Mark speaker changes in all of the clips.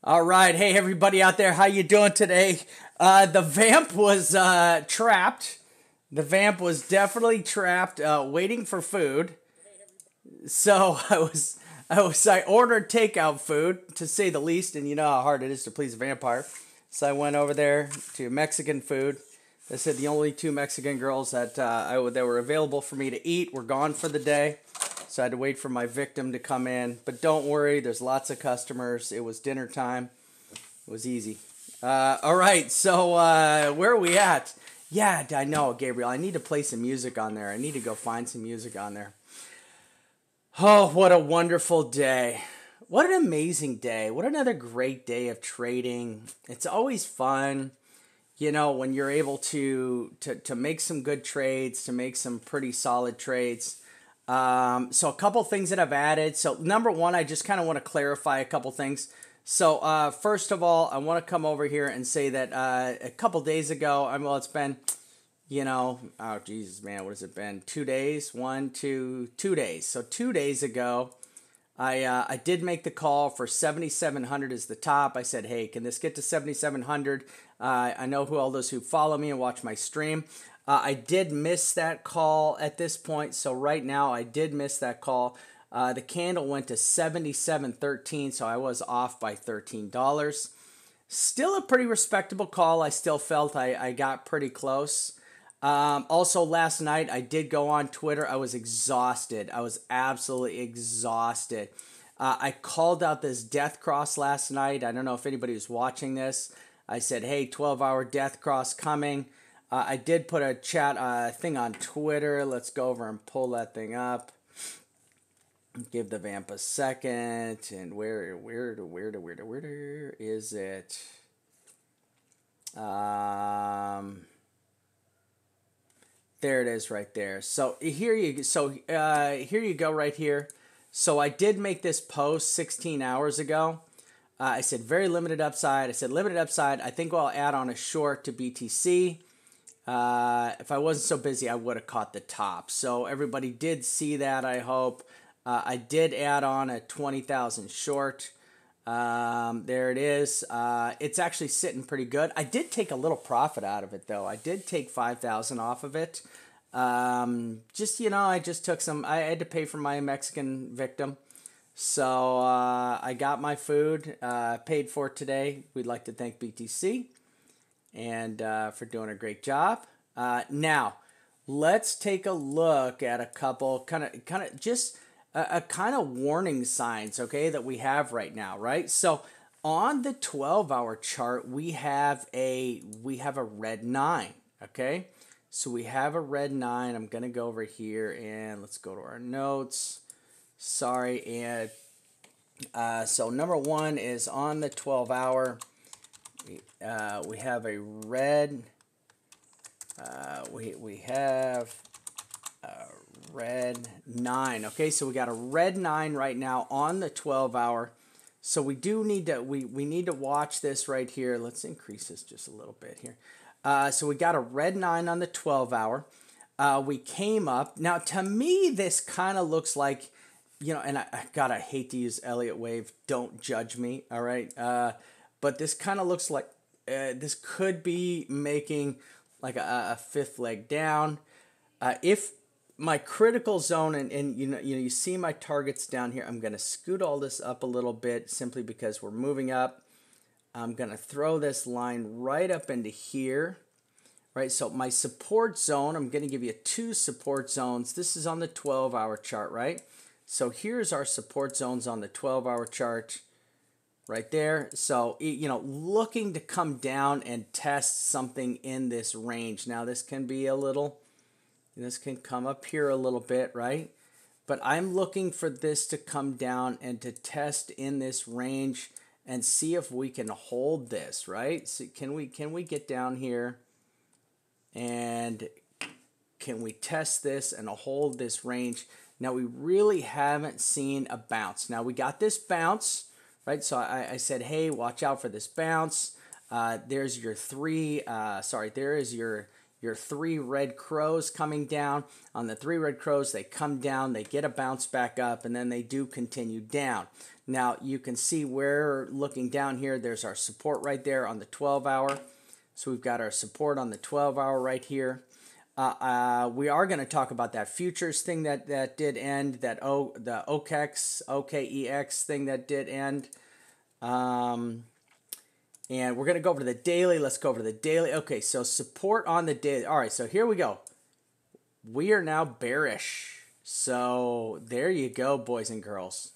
Speaker 1: All right, hey everybody out there, how you doing today? The vamp was trapped. The vamp was definitely trapped, waiting for food. So I ordered takeout food to say the least, and you know how hard it is to please a vampire. So I went over there to Mexican food. They said the only two Mexican girls that were available for me to eat were gone for the day. So I had to wait for my victim to come in. But don't worry, there's lots of customers. It was dinner time. It was easy. All right, so where are we at? Yeah, I know, Gabriel. I need to play some music on there. I need to go find some music on there. Oh, what a wonderful day. What an amazing day. What another great day of trading. It's always fun, when you're able to make some good trades, to make some pretty solid trades. So a couple things that I've added. So number one, I just kind of want to clarify a couple things. So first of all, I want to come over here and say that a couple days ago, well, it's been, oh Jesus, man, what has it been? 2 days, 2 days. So 2 days ago, I did make the call for 7,700 as the top. I said, hey, can this get to 7,700? I know all those who follow me and watch my stream. I did miss that call at this point. So right now I did miss that call. The candle went to 77.13, so I was off by $13. Still a pretty respectable call. I still felt I got pretty close. Also, last night I did go on Twitter. I was exhausted. I was absolutely exhausted. I called out this death cross last night. I don't know if anybody was watching this. I said, hey, 12-hour death cross coming. I did put a chat thing on Twitter. Let's go over and pull that thing up. Give the vamp a second. And where is it? There it is right there. So here you go right here. So I did make this post 16 hours ago. I said very limited upside. I said limited upside. I think I'll add on a short to BTC. If I wasn't so busy, I would have caught the top. So everybody did see that, I hope. I did add on a 20,000 short. There it is. It's actually sitting pretty good. I did take a little profit out of it, though. I did take 5,000 off of it. I just took some. I had to pay for my Mexican victim. So I got my food paid for today. We'd like to thank BTC and for doing a great job. Now, let's take a look at a couple kind of just a kind of warning signs, okay, that we have right now, right? So on the 12-hour chart, we have a red 9, okay? So we have a red 9. I'm going to go over here and let's go to our notes. Sorry, and so number one is on the 12-hour. We have a red. We have red 9. Okay, so we got a red 9 right now on the 12-hour. So we do need to we need to watch this right here. Let's increase this just a little bit here. So we got a red 9 on the 12-hour. We came up. Now to me this kind of looks like, and I hate to use Elliott wave. Don't judge me, all right? But this kind of looks like this could be making like a fifth leg down. If my critical zone, and you see my targets down here, I'm going to scoot all this up a little bit simply because we're moving up. I'm going to throw this line right up into here, right? So my support zone, I'm going to give you two support zones. This is on the 12-hour chart, right? So here's our support zones on the 12-hour chart right there. So, looking to come down and test something in this range. Now, this can come up here a little bit, right? But I'm looking for this to come down and to test in this range and see if we can hold this, right? So can we get down here and can we test this and hold this range? Now, we really haven't seen a bounce. Now, we got this bounce, right? So I said, hey, watch out for this bounce. There's your there is your your 3 red crows coming down. On the 3 red crows, they come down, they get a bounce back up, and then they do continue down. Now, you can see where, looking down here, there's our support right there on the 12-hour. So we've got our support on the 12-hour right here. We are going to talk about that futures thing that did end, the OKEX thing that did end. And we're going to go over to the daily. Let's go over to the daily. Okay, so support on the daily. All right, so here we go. We are now bearish. So there you go, boys and girls.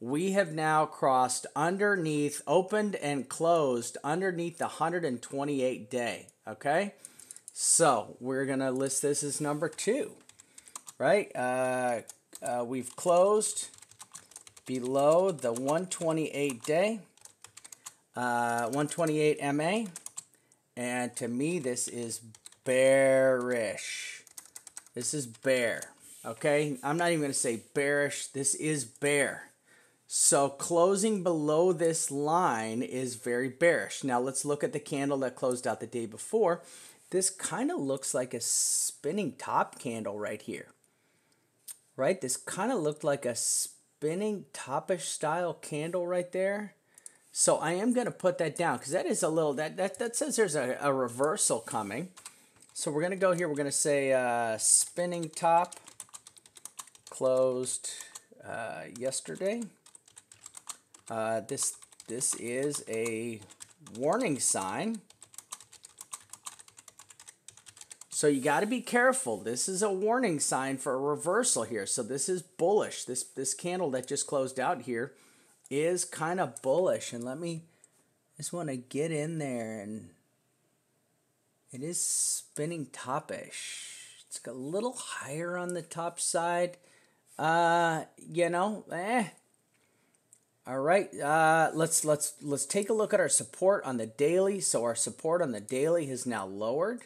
Speaker 1: We have now crossed underneath, opened and closed underneath the 128 day, okay? So we're going to list this as number 2, right? We've closed below the 128 day, 128 MA, and to me this is bearish. This is bear, okay? I'm not even going to say bearish. This is bear. So closing below this line is very bearish. Now let's look at the candle that closed out the day before. This kind of looks like a spinning top candle right here, right? This kind of looked like a spinning topish style candle right there. So I am going to put that down because that is a little, that says there's a reversal coming. So we're going to go here. We're going to say spinning top closed yesterday. This is a warning sign. So you got to be careful. This is a warning sign for a reversal here. So this is bullish. This candle that just closed out here is kind of bullish. And just want to get in there, and it is spinning topish. It's a little higher on the top side. All right, let's take a look at our support on the daily. So our support on the daily has now lowered.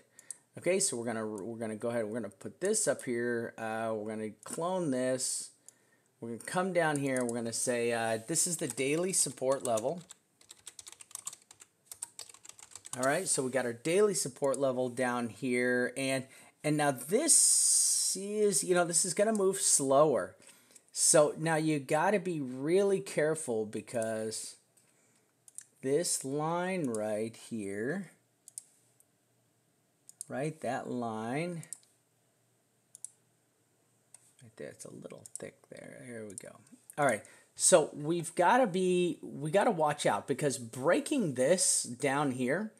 Speaker 1: Okay, so we're gonna go ahead. We're gonna put this up here. We're gonna clone this. We're gonna come down here. We're gonna say this is the daily support level. All right, so we got our daily support level down here, and now this is this is gonna move slower. So now you got to be really careful because this line right here, right, that line right there, it's a little thick there. Here we go. All right, so we got to watch out because breaking this down here,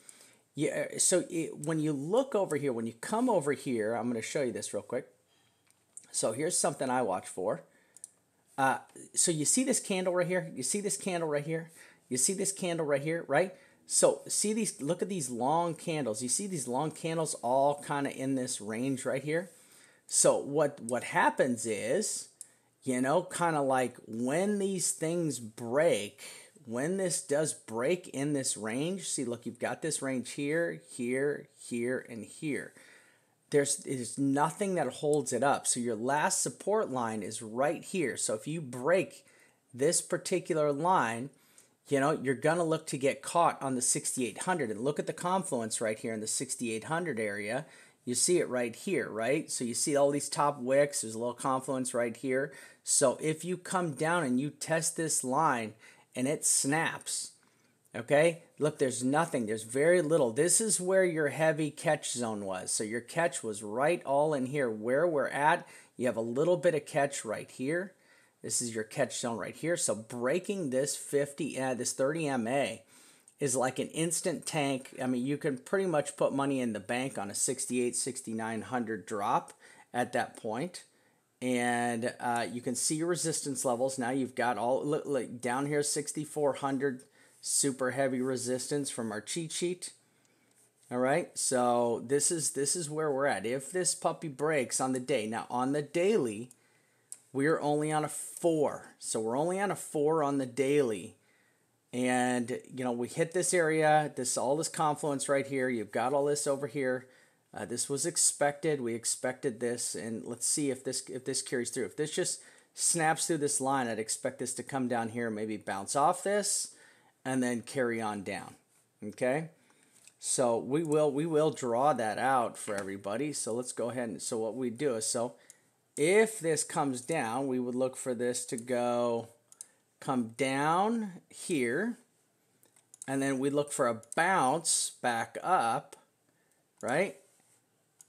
Speaker 1: when you look over here, when you come over here, I'm going to show you this real quick. So here's something I watch for. So you see this candle right here? You see this candle right here? You see this candle right here, right? So see these, look at these long candles. You see these long candles all kind of in this range right here? So what happens is, kind of like when these things break, when this does break in this range, see, look, you've got this range here, here, here, and here. There's nothing that holds it up. So your last support line is right here. So if you break this particular line, you're going to look to get caught on the 6,800. And look at the confluence right here in the 6,800 area. You see it right here, right? So you see all these top wicks. There's a little confluence right here. So if you come down and you test this line and it snaps, okay, look, there's nothing. There's very little. This is where your heavy catch zone was. So your catch was right all in here. Where we're at, you have a little bit of catch right here. This is your catch zone right here. So breaking this 30 MA is like an instant tank. I mean, you can pretty much put money in the bank on a 6,900 drop at that point. And you can see your resistance levels. Now you've got all, look, down here, 6,400 super heavy resistance from our cheat sheet. All right, so this is where we're at. If this puppy breaks on the day, now on the daily, we're only on a 4. So we're only on a 4 on the daily. And, we hit this area, all this confluence right here. You've got all this over here. This was expected. We expected this. And let's see if this carries through. If this just snaps through this line, I'd expect this to come down here, maybe bounce off this, and then carry on down. Okay? So we will draw that out for everybody. So let's go ahead and so what we do is so if this comes down, we would look for this to come down here, and then we look for a bounce back up, right?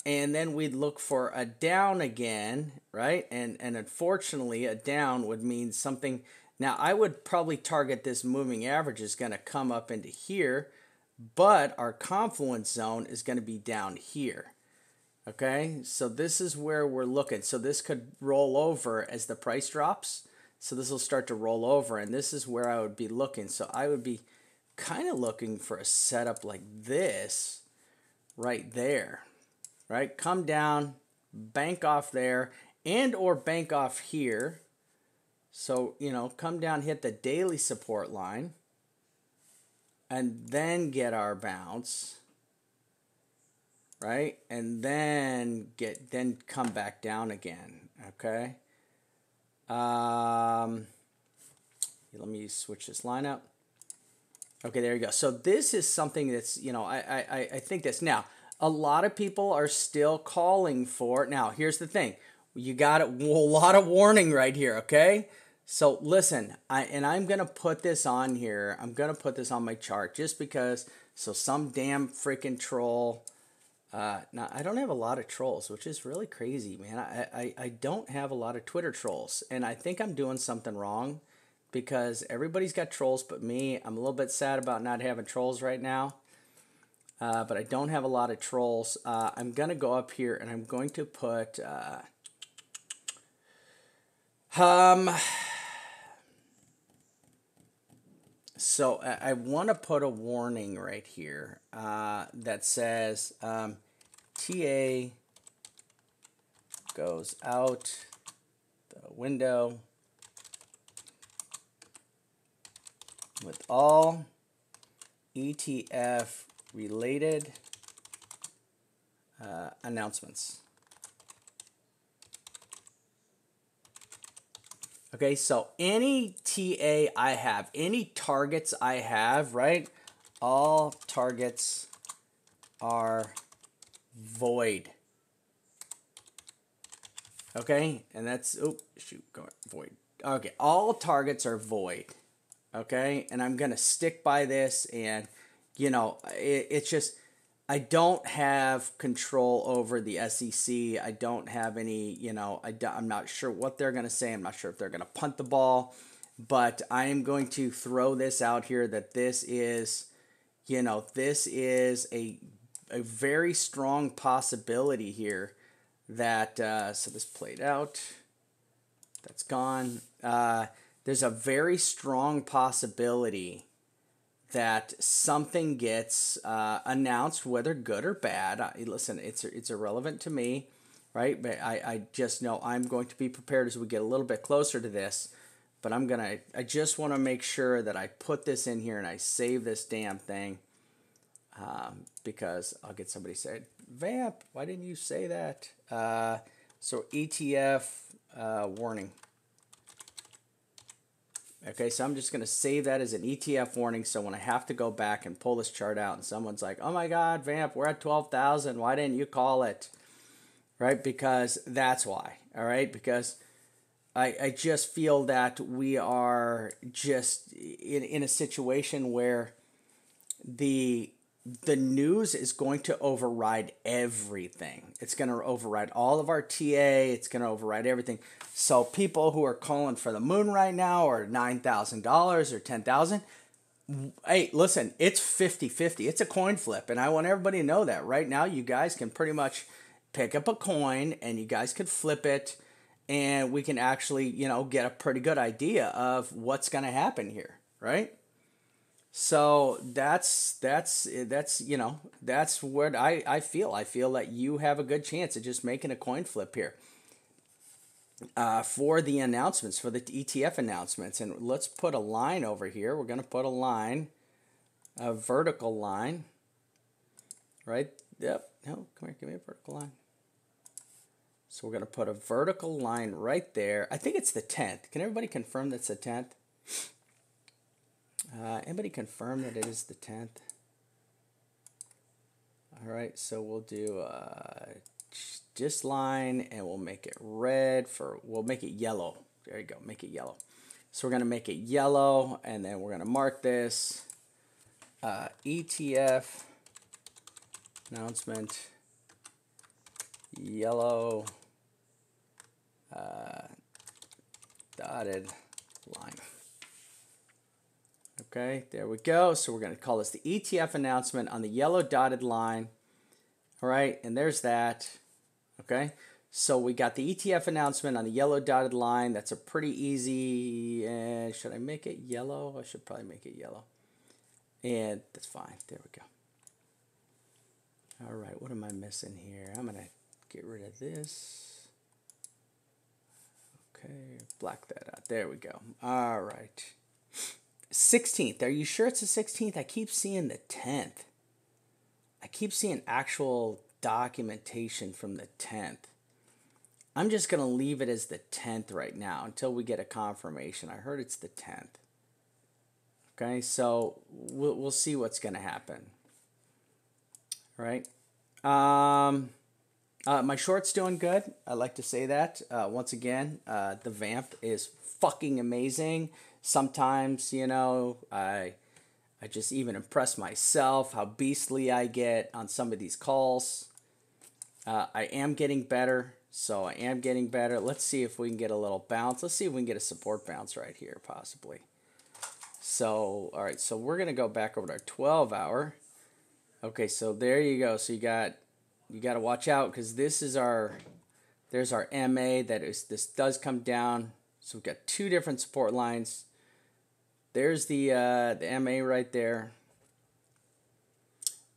Speaker 1: And then we'd look for a down again, right? And unfortunately, a down would mean something. Now, I would probably target this moving average is going to come up into here, but our confluence zone is going to be down here. Okay, so this is where we're looking. So this could roll over as the price drops. So this will start to roll over, and this is where I would be looking. So I would be kind of looking for a setup like this right there, right? Come down, bank off there, and or bank off here. So, you know, come down, hit the daily support line, and then get our bounce. Right? And then come back down again. Okay. Let me switch this line up. Okay, there you go. So this is something that's, you know, I think this. Now, a lot of people are still calling for, now, here's the thing. You got a lot of warning right here, okay? So listen, I'm going to put this on here. I'm going to put this on my chart just because, so some damn freaking troll. Now, I don't have a lot of trolls, which is really crazy, man. I don't have a lot of Twitter trolls, and I think I'm doing something wrong because everybody's got trolls but me. I'm a little bit sad about not having trolls right now, but I don't have a lot of trolls. I'm going to go up here, and I'm going to put... So I want to put a warning right here that says TA goes out the window with all ETF related announcements. Okay, so any TA I have, any targets I have, right? All targets are void. Okay, and that's, oh, shoot, go void. Okay, all targets are void. Okay, and I'm going to stick by this, and, you know, it's just, I don't have control over the SEC. I don't have any, you know, I'm not sure what they're going to say. I'm not sure if they're going to punt the ball, but I am going to throw this out here that this is, you know, this is a very strong possibility here that, so this played out, that's gone. There's a very strong possibility that something gets announced, whether good or bad. Listen, it's irrelevant to me, right? But I just know I'm going to be prepared as we get a little bit closer to this. But I just want to make sure that I put this in here and I save this damn thing because I'll get somebody say, Vamp, why didn't you say that? So ETF warning. Okay, so I'm just going to save that as an ETF warning, so when I have to go back and pull this chart out and someone's like, oh my God, Vamp, we're at 12,000, why didn't you call it? Right, because that's why, all right? Because I just feel that we are just in a situation where the news is going to override everything. It's going to override all of our TA. It's going to override everything. So people who are calling for the moon right now or $9,000 or $10,000, hey, listen, it's 50-50. It's a coin flip, and I want everybody to know that. Right now, you guys can pretty much pick up a coin, and you guys could flip it, and we can actually, you know, get a pretty good idea of what's going to happen here, right? So that's you know, that's what I feel. I feel that you have a good chance of just making a coin flip here for the announcements, for the ETF announcements. And let's put a line over here. We're going to put a line, a vertical line, right? Yep. No, come here. Give me a vertical line. So we're going to put a vertical line right there. I think it's the 10th. Can everybody confirm that's the 10th? Anybody confirm that it is the 10th? All right, so we'll do this line, and we'll make it red we'll make it yellow. There you go, make it yellow. So we're gonna make it yellow, and then we're gonna mark this ETF announcement yellow dotted line. Okay, there we go. So we're going to call this the ETF announcement on the yellow dotted line. All right, and there's that. Okay, so we got the ETF announcement on the yellow dotted line. That's a pretty easy. Should I make it yellow? I should probably make it yellow. And that's fine. There we go. All right, what am I missing here? I'm going to get rid of this. Okay, black that out. There we go. All right. 16th. Are you sure it's the 16th? I keep seeing the 10th. I keep seeing actual documentation from the 10th. I'm just going to leave it as the 10th right now until we get a confirmation. I heard it's the 10th. Okay, so we'll see what's going to happen. All right. My short's doing good. I like to say that. Once again, the vamp is fucking amazing. Sometimes, you know, I just even impress myself how beastly I get on some of these calls. I am getting better, so I am getting better. Let's see if we can get a little bounce. Let's see if we can get a support bounce right here, possibly. So, all right, so we're going to go back over to our 12-hour. Okay, so there you go. So you got to watch out because this is there's our MA. This does come down. So we've got two different support lines. There's the MA right there.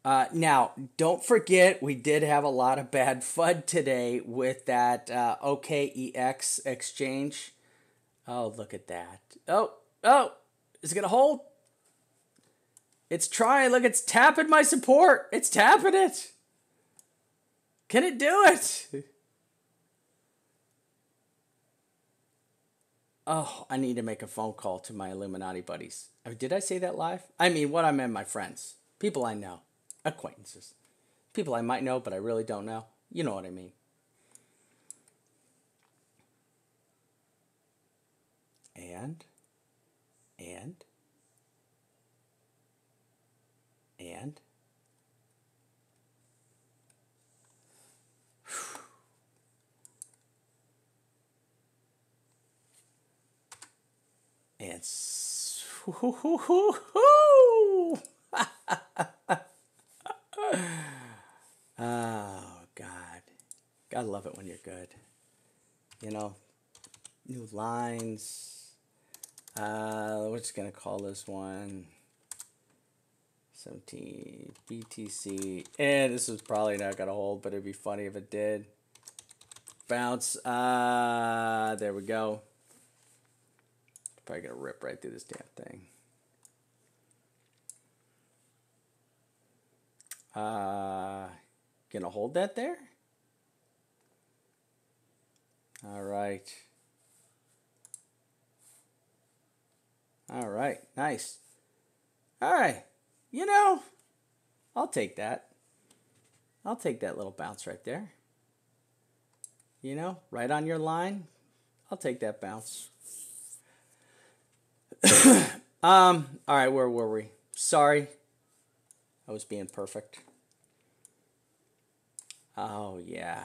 Speaker 1: Now, don't forget, we did have a lot of bad FUD today with that OKEX exchange. Oh, look at that. Oh, is it going to hold? It's trying. Look, it's tapping my support. It's tapping it. Can it do it? Oh, I need to make a phone call to my Illuminati buddies. Did I say that live? I mean, what I meant, my friends. People I know. Acquaintances. People I might know, but I really don't know. You know what I mean. And. And oh, God. Gotta love it when you're good. You know, new lines. We're just going to call this one 17 BTC. And this is probably not going to hold, but it'd be funny if it did. Bounce. There we go. Probably going to rip right through this damn thing. Gonna hold that there? All right. All right, nice. All right, you know, I'll take that. I'll take that little bounce right there. You know, right on your line. I'll take that bounce. All right, where were we? Sorry. I was being perfect. Oh, yeah.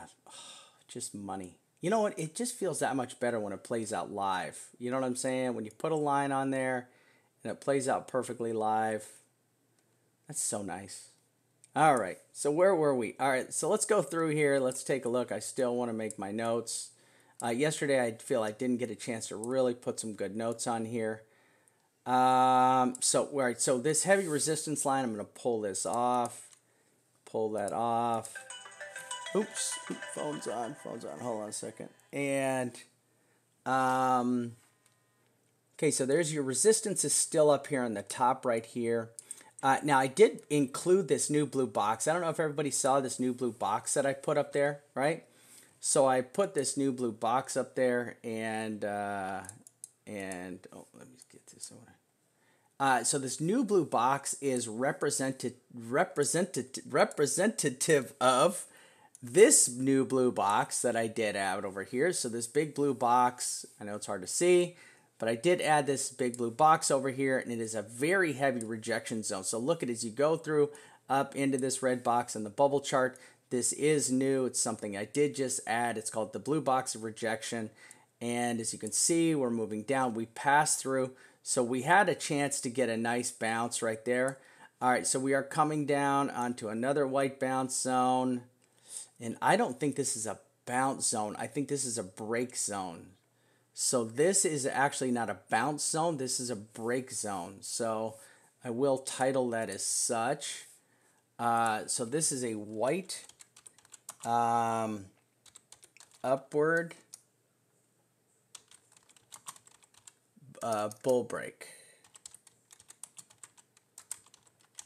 Speaker 1: Just money. You know what? It just feels that much better when it plays out live. You know what I'm saying? When you put a line on there and it plays out perfectly live. That's so nice. All right. So where were we? All right. So let's go through here. Let's take a look. I still want to make my notes. Yesterday, I feel I didn't get a chance to really put some good notes on here. So, all right, so this heavy resistance line, I'm going to pull this off. Pull that off. Oops, phone's on. Hold on a second. And, okay, so there's your resistance is still up here on the top right here. Now, I did include this new blue box. I don't know if everybody saw this new blue box that I put up there, right? So I put this new blue box up there, and oh, let me get this over. So this new blue box is representative of this new blue box that I did add over here. So this big blue box, I know it's hard to see, but I did add this big blue box over here, and it is a very heavy rejection zone. So look at it as you go through up into this red box in the bubble chart. This is new. It's something I did just add. It's called the blue box of rejection. And as you can see, we're moving down. We passed through. So we had a chance to get a nice bounce right there. All right, so we are coming down onto another white bounce zone. And I don't think this is a bounce zone. I think this is a break zone. So this is actually not a bounce zone. This is a break zone. So I will title that as such. So this is a white upward bull break.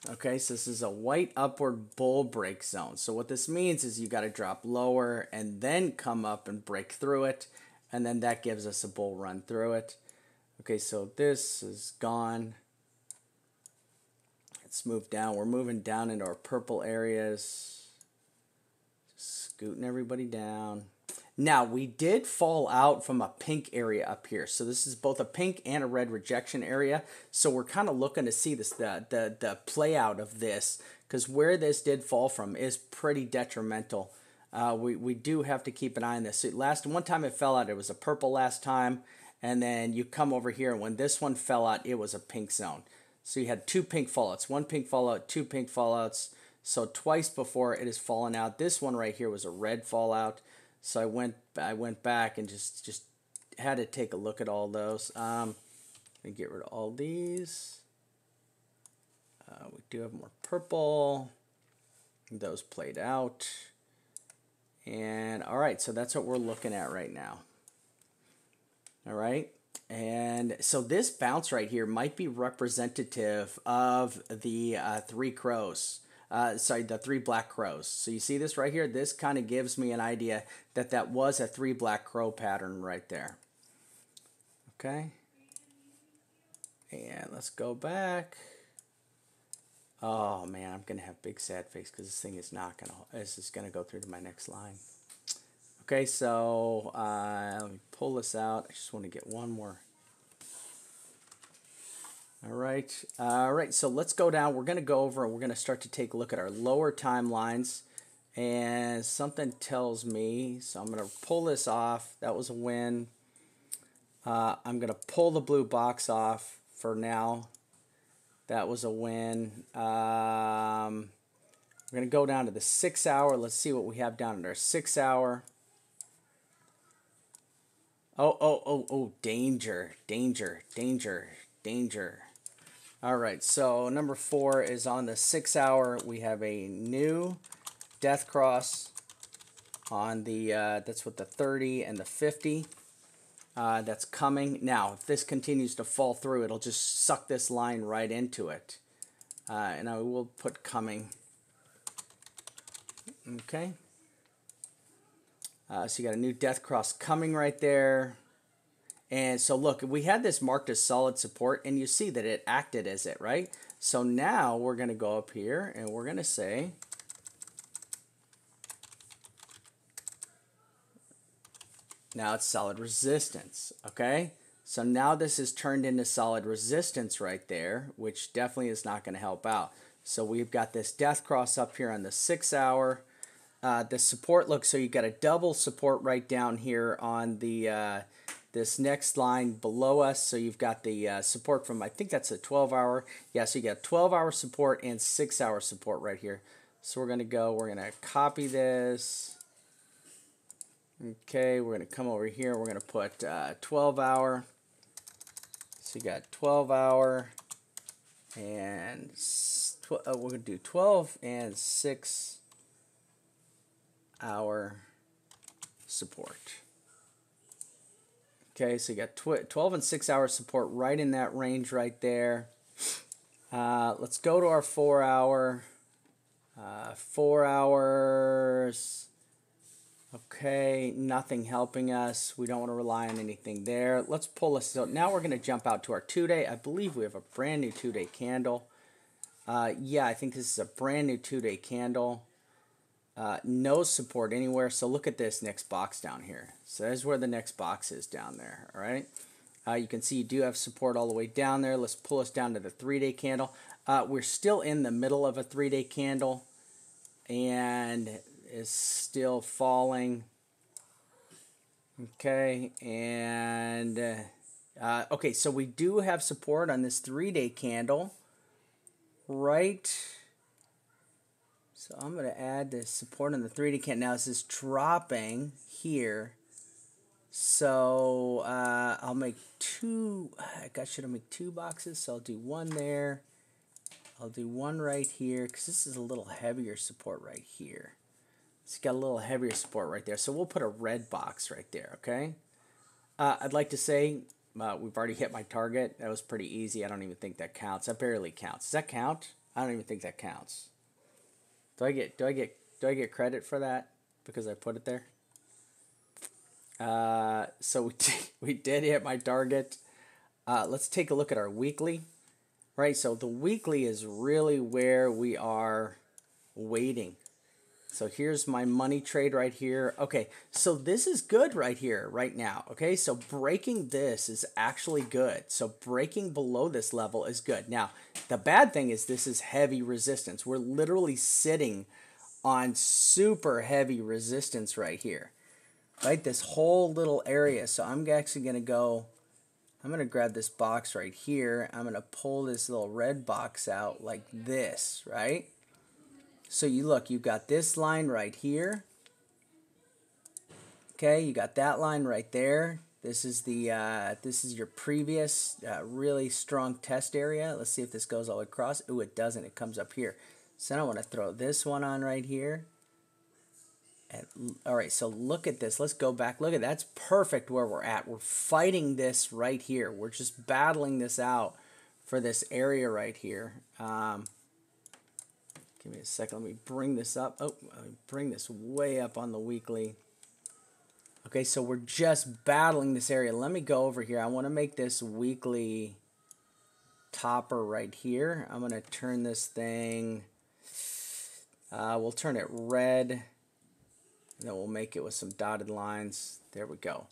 Speaker 1: Okay, so this is a white upward bull break zone. So what this means is you got to drop lower and then come up and break through it, and then that gives us a bull run through it. Okay, so this is gone. Let's move down. We're moving down into our purple areas. Just scooting everybody down. Now, we did fall out from a pink area up here. So this is both a pink and a red rejection area. So we're kind of looking to see this the play out of this, because where this did fall from is pretty detrimental. We do have to keep an eye on this. So one time it fell out, it was a purple last time. And then you come over here, and when this one fell out, it was a pink zone. So you had two pink fallouts, one pink fallout, two pink fallouts. So twice before it has fallen out. This one right here was a red fallout. So I went back and just had to take a look at all those. Let me get rid of all these. We do have more purple. Those played out. And all right, so that's what we're looking at right now. All right. And so this bounce right here might be representative of the three crows. The three black crows. So you see this right here? This kind of gives me an idea that that was a three black crow pattern right there. Okay. And let's go back. Oh man, I'm gonna have big sad face because this thing is not gonna. This is gonna go through to my next line. Okay, so let me pull this out. I just want to get one more. All right, so let's go down. We're going to go over and we're going to start to take a look at our lower timelines. And something tells me, so I'm going to pull this off. That was a win. I'm going to pull the blue box off for now. That was a win. We're going to go down to the 6 hour. Let's see what we have down in our 6 hour. Oh, danger. All right, so number 4 is on the 6 hour. We have a new death cross on the, that's what the 30 and the 50. That's coming. Now, if this continues to fall through, it'll just suck this line right into it. And I will put coming. Okay. So you got a new death cross coming right there. And so look, we had this marked as solid support, and you see that it acted as it, right? So now we're going to go up here, and we're going to say, now it's solid resistance, okay? So now this is turned into solid resistance right there, which definitely is not going to help out. So we've got this death cross up here on the 6 hour. The support, look, so you've got a double support right down here on the this next line below us. So you've got the support from, I think that's a 12 hour. Yeah, so you got 12 hour support and 6 hour support right here. So we're going to copy this. Okay, we're going to come over here. We're going to put 12 hour. So you got 12 hour and we're going to do 12 and 6 hour support. Okay, so you got 12 and 6 hour support right in that range right there. Let's go to our 4 hour. 4 hours. Okay, nothing helping us. We don't want to rely on anything there. Let's pull this. So now we're going to jump out to our 2-day. I believe we have a brand new 2-day candle. Yeah, I think this is a brand new 2-day candle. No support anywhere. So look at this next box down here. So that's where the next box is down there. All right. You can see you do have support all the way down there. Let's pull us down to the 3-day candle. We're still in the middle of a 3-day candle and is still falling. Okay, and okay, so we do have support on this 3-day candle, right? So I'm going to add the support on the 3-day candle. Now this is dropping here, so I'll make two. Should I make 2 boxes? So I'll do one there. I'll do one right here because this is a little heavier support right here. It's got a little heavier support right there. So we'll put a red box right there, okay? I'd like to say we've already hit my target. That was pretty easy. I don't even think that counts. That barely counts. Does that count? I don't even think that counts. Do I get credit for that because I put it there? So we did hit my target. Let's take a look at our weekly. Right, so the weekly is really where we are waiting. So here's my money trade right here. Okay, so this is good right here, right now. Okay, so breaking this is actually good. So breaking below this level is good. Now, the bad thing is this is heavy resistance. We're literally sitting on super heavy resistance right here. Right, this whole little area. So I'm actually going to grab this box right here. I'm going to pull this little red box out like this, right? So you've got this line right here. Okay, you got that line right there. This is your previous really strong test area. Let's see if this goes all the way across. Ooh, it doesn't. It comes up here. So now I want to throw this one on right here. And, all right, so look at this. Let's go back. Look at that's perfect where we're at. We're fighting this right here. We're just battling this out for this area right here. Give me a second. Let me bring this up. Oh, let me bring this way up on the weekly. Okay, so we're just battling this area. Let me go over here. I want to make this weekly topper right here. I'm going to turn this thing. We'll turn it red. And then we'll make it with some dotted lines. There we go.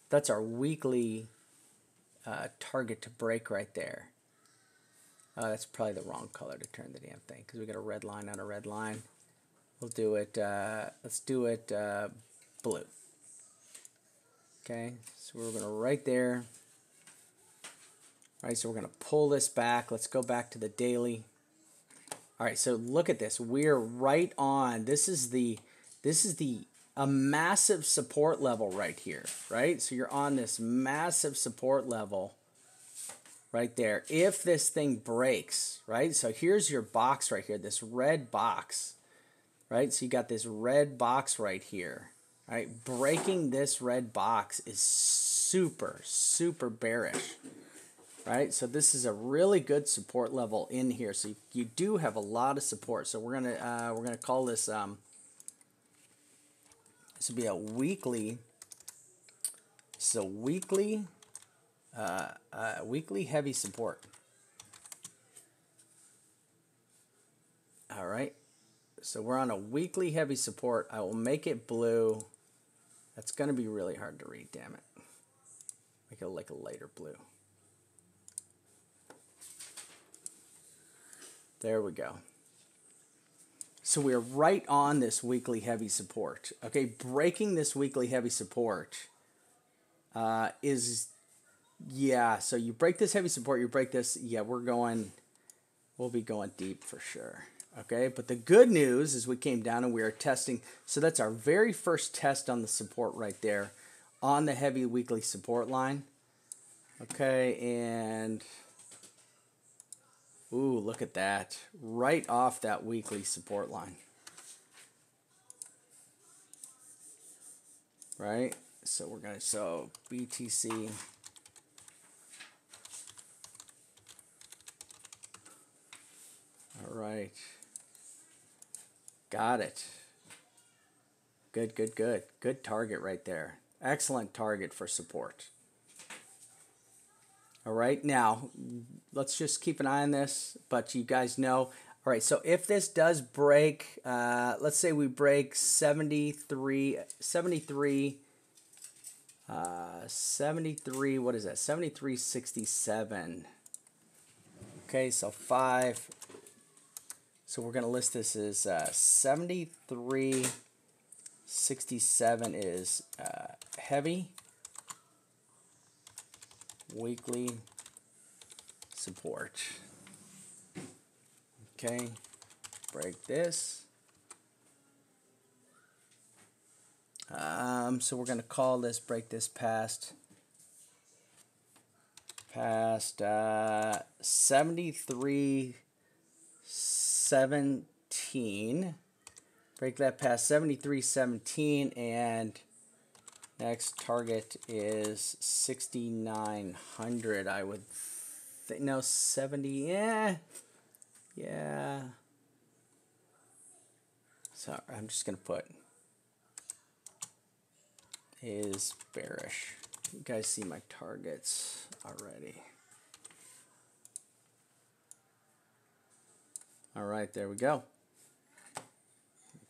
Speaker 1: That's our weekly target to break right there. That's probably the wrong color to turn the damn thing because we got a red line on a red line. We'll do it, let's do it blue. Okay, so we're going to right there. All right, so we're going to pull this back. Let's go back to the daily. All right, so look at this. We're right on. This is a massive support level right here, right? So you're on this massive support level right there. If this thing breaks, right? So here's your box right here, this red box, right? So you got this red box right here, right? Breaking this red box is super, super bearish, right? So this is a really good support level in here. So you do have a lot of support. So we're gonna call this this would be a weekly. So weekly heavy support. All right. So we're on a weekly heavy support. I will make it blue. That's going to be really hard to read, damn it. Make it like a lighter blue. There we go. So we're right on this weekly heavy support. Okay, breaking this weekly heavy support so you break this heavy support, you break this, we'll be going deep for sure. Okay, but the good news is we came down and we are testing. So that's our very first test on the support right there on the heavy weekly support line. Okay, and ooh, look at that. Right off that weekly support line. Right? So we're going to, so BTC. All right. Got it. Good, good, good. Good target right there. Excellent target for support. All right, now let's just keep an eye on this, but you guys know. All right, so if this does break, let's say we break 73, what is that? 73.67. Okay, so 5. So we're going to list this as 73.67 is heavy weekly support. Okay, break this. So we're going to call this, break this past 73.17. Break that past 73.17, and next target is 6,900. I would think, no, 70, yeah. So I'm just going to put is bearish. You guys see my targets already. All right, there we go.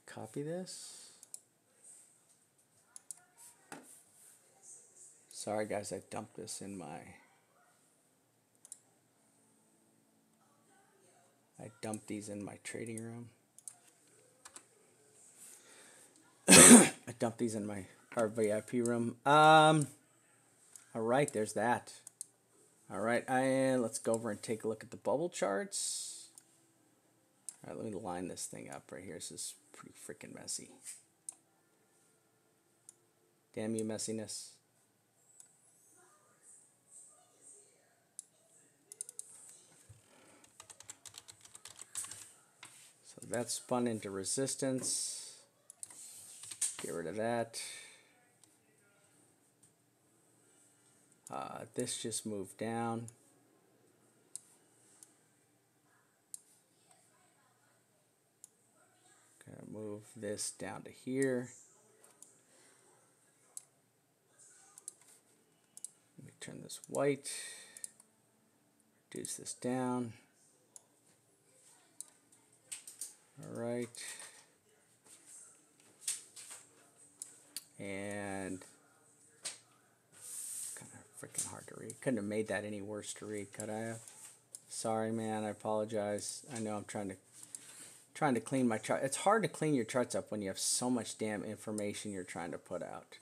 Speaker 1: Copy this. Sorry guys, I dumped this in my these in my trading room. I dumped these in our VIP room. All right, there's that. All right, and let's go over and take a look at the bubble charts. All right, let me line this thing up right here. This is pretty freaking messy. Damn you, messiness. So that spun into resistance. Get rid of that. This just moved down. Gonna move this down to here. Let me turn this white. Reduce this down. All right. And kind of freaking hard to read. Couldn't have made that any worse to read, could I have? Sorry, man. I apologize. I know I'm trying to clean my chart. It's hard to clean your charts up when you have so much damn information you're trying to put out.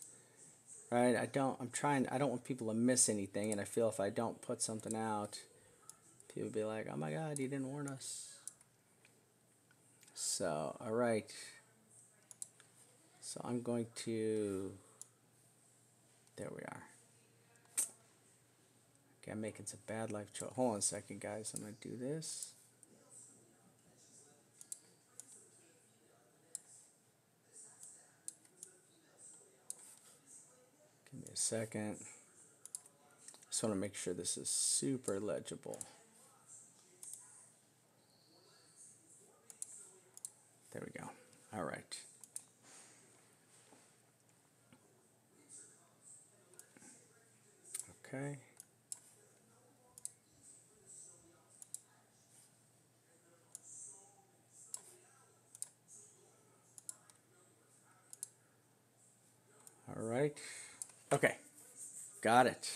Speaker 1: Right? I don't want people to miss anything, and I feel if I don't put something out, people will be like, "Oh my God, you didn't warn us." So, all right. So I'm going to, there we are. Okay, I'm making some bad life choice. Hold on a second, guys. I'm going to do this. Give me a second. Just want to make sure this is super legible. There we go. All right. Okay. All right. Okay. Got it.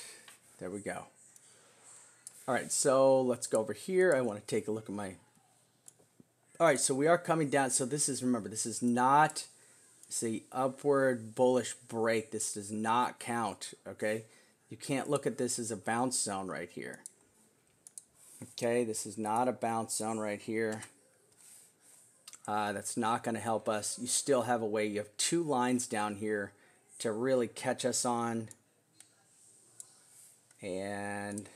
Speaker 1: There we go. All right, so let's go over here. I want to take a look at my... All right, so we are coming down. So this is, remember, this is not the upward bullish break. This does not count, okay? You can't look at this as a bounce zone right here. Okay, this is not a bounce zone right here. That's not going to help us. You still have a way. You have two lines down here to really catch us on. And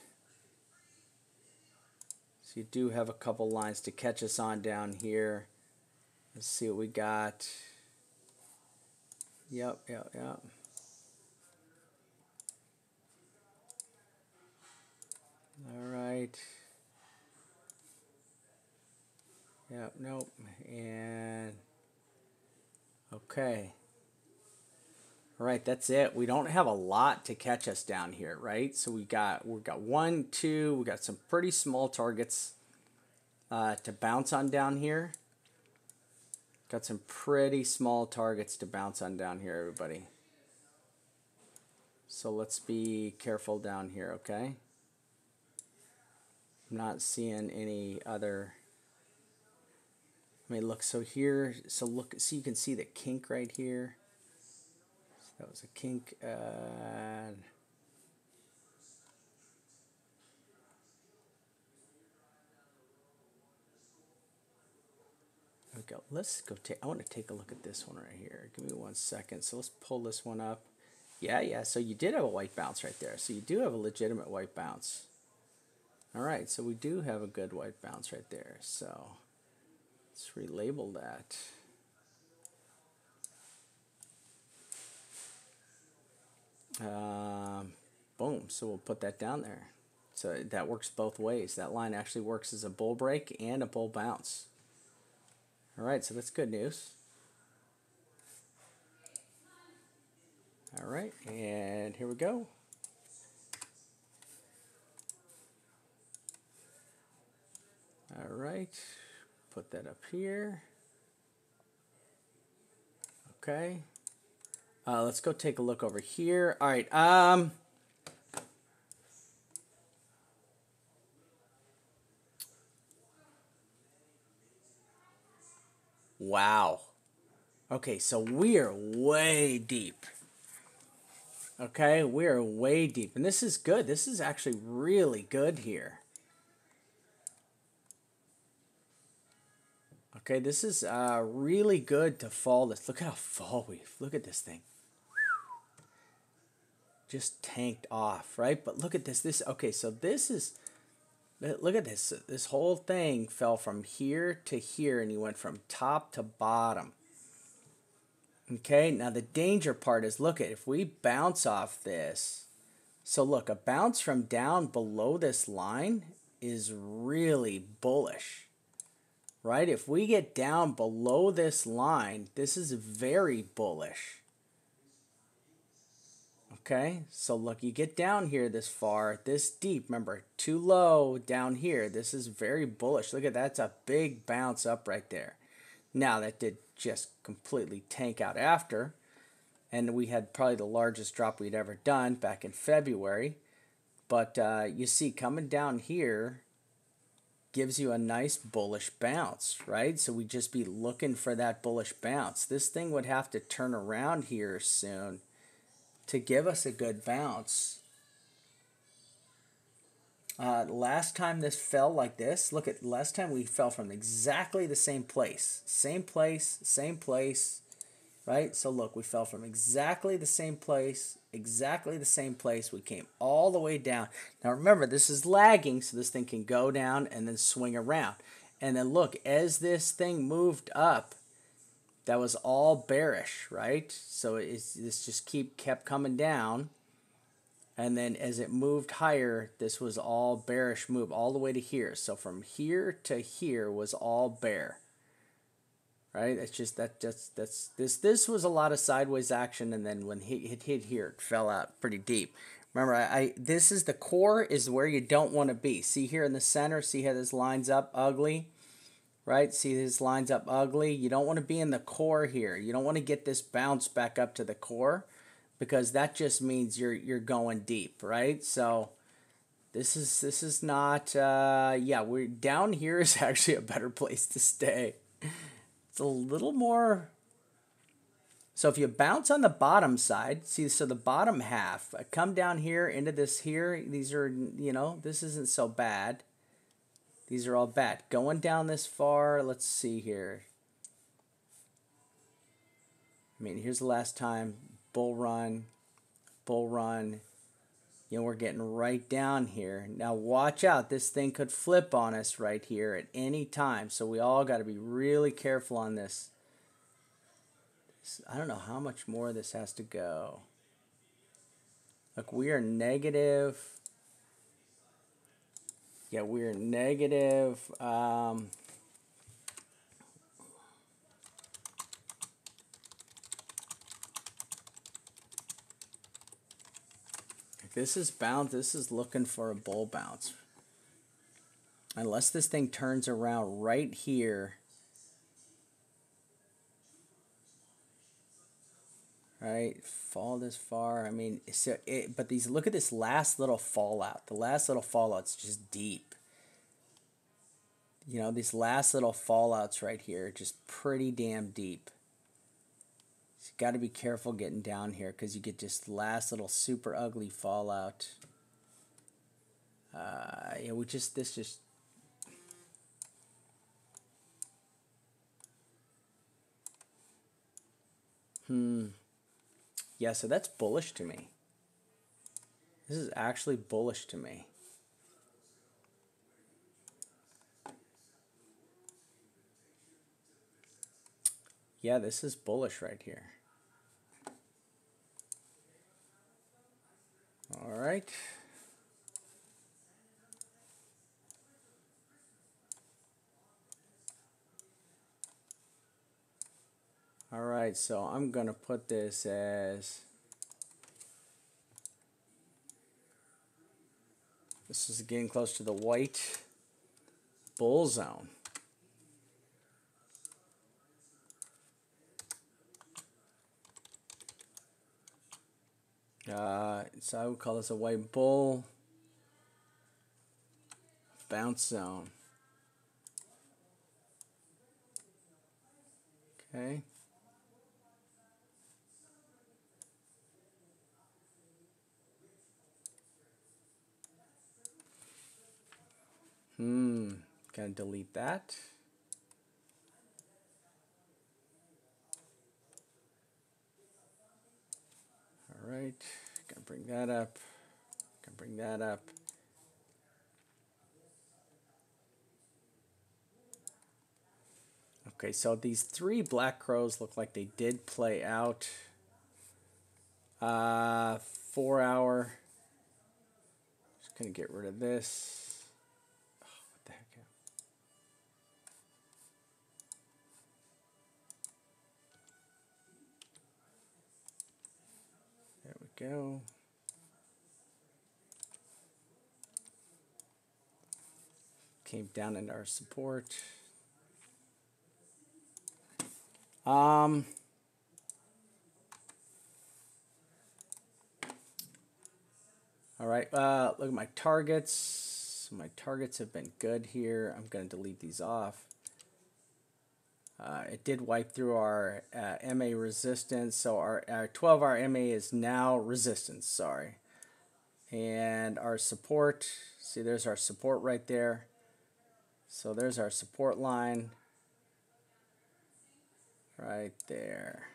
Speaker 1: so you do have a couple lines to catch us on down here. Let's see what we got. Yep. All right. Yep, nope. And okay. All right, that's it. We don't have a lot to catch us down here, right? So we got one, two, we got some pretty small targets to bounce on down here. Got some pretty small targets to bounce on down here, everybody. So let's be careful down here, okay? I'm not seeing any other. I mean, look, so here, so look, see, you can see the kink right here. So that was a kink. Okay, let's go take, I want to take a look at this one right here. Give me 1 second. So let's pull this one up. Yeah, so you did have a white bounce right there. So you do have a legitimate white bounce. All right, so we do have a good white bounce right there. So let's relabel that. Boom, so we'll put that down there. So that works both ways. That line actually works as a bull break and a bull bounce. All right, so that's good news. All right, and here we go. All right, put that up here. Okay. Let's go take a look over here. All right. Wow. Okay, so we are way deep. Okay, we are way deep. And this is good. This is actually really good here. Okay, this is really good to fall this. Look how fall we. Look at this thing. Just tanked off, right? But look at this. Okay, so this is, look at this. This whole thing fell from here to here, and you went from top to bottom. Okay, now the danger part is, look at, if we bounce off this, so look, a bounce from down below this line is really bullish, right? If we get down below this line, this is very bullish. Okay, so look, you get down here this far, this deep, remember, too low down here. This is very bullish. Look at that, that's a big bounce up right there. Now that did just completely tank out after, and we had probably the largest drop we'd ever done back in February. But you see, coming down here gives you a nice bullish bounce, right? So we'd just be looking for that bullish bounce. This thing would have to turn around here soon to give us a good bounce. Last time this fell like this, look at last time we fell from exactly the same place. Same place, right? So look, we fell from exactly the same place. We came all the way down. Now remember, this is lagging, so this thing can go down and then swing around. And then look, as this thing moved up, that was all bearish, right? So this just kept coming down. And then as it moved higher, this was all bearish move all the way to here. So from here to here was all bear. Right? It's just this was a lot of sideways action, and then when it hit here, it fell out pretty deep. Remember, this is the core is where you don't want to be. See here in the center, see how this lines up ugly? Right? See this lines up ugly? You don't want to be in the core here. You don't want to get this bounce back up to the core, because that just means you're going deep, right? So this is not yeah, we're down here is actually a better place to stay. It's a little more. So if you bounce on the bottom side, see, so the bottom half, come down here into this here, these are, you know, this isn't so bad. These are all bad. Going down this far, let's see here. I mean, here's the last time, bull run, you know, we're getting right down here. Now watch out, this thing could flip on us right here at any time. So we all got to be really careful on this. I don't know how much more this has to go. Look, we are negative. Yeah, we're negative. this is bound. This is looking for a bull bounce. Unless this thing turns around right here. Right, fall this far. I mean, so but these, look at this last little fallout. The last little fallout's just deep. You know, these last little fallouts right here, just pretty damn deep. So you got to be careful getting down here because you get just last little super ugly fallout. Yeah, this just. Yeah, so that's bullish to me. This is actually bullish to me. Yeah, this is bullish right here. All right. All right, so I'm going to put this as, this is getting close to the white bull zone. So I would call this a white bull bounce zone. Okay. Gotta delete that. All right, gotta bring that up. Gotta bring that up. Okay, so these three black crows look like they did play out. 4 hour. Just gonna get rid of this. Oh, what the heck? There we go. Came down into our support. All right, look at my targets. My targets have been good here. I'm going to delete these off. It did wipe through our MA resistance, so our 12-hour MA is now resistance, sorry. And our support, see there's our support right there. So there's our support line right there.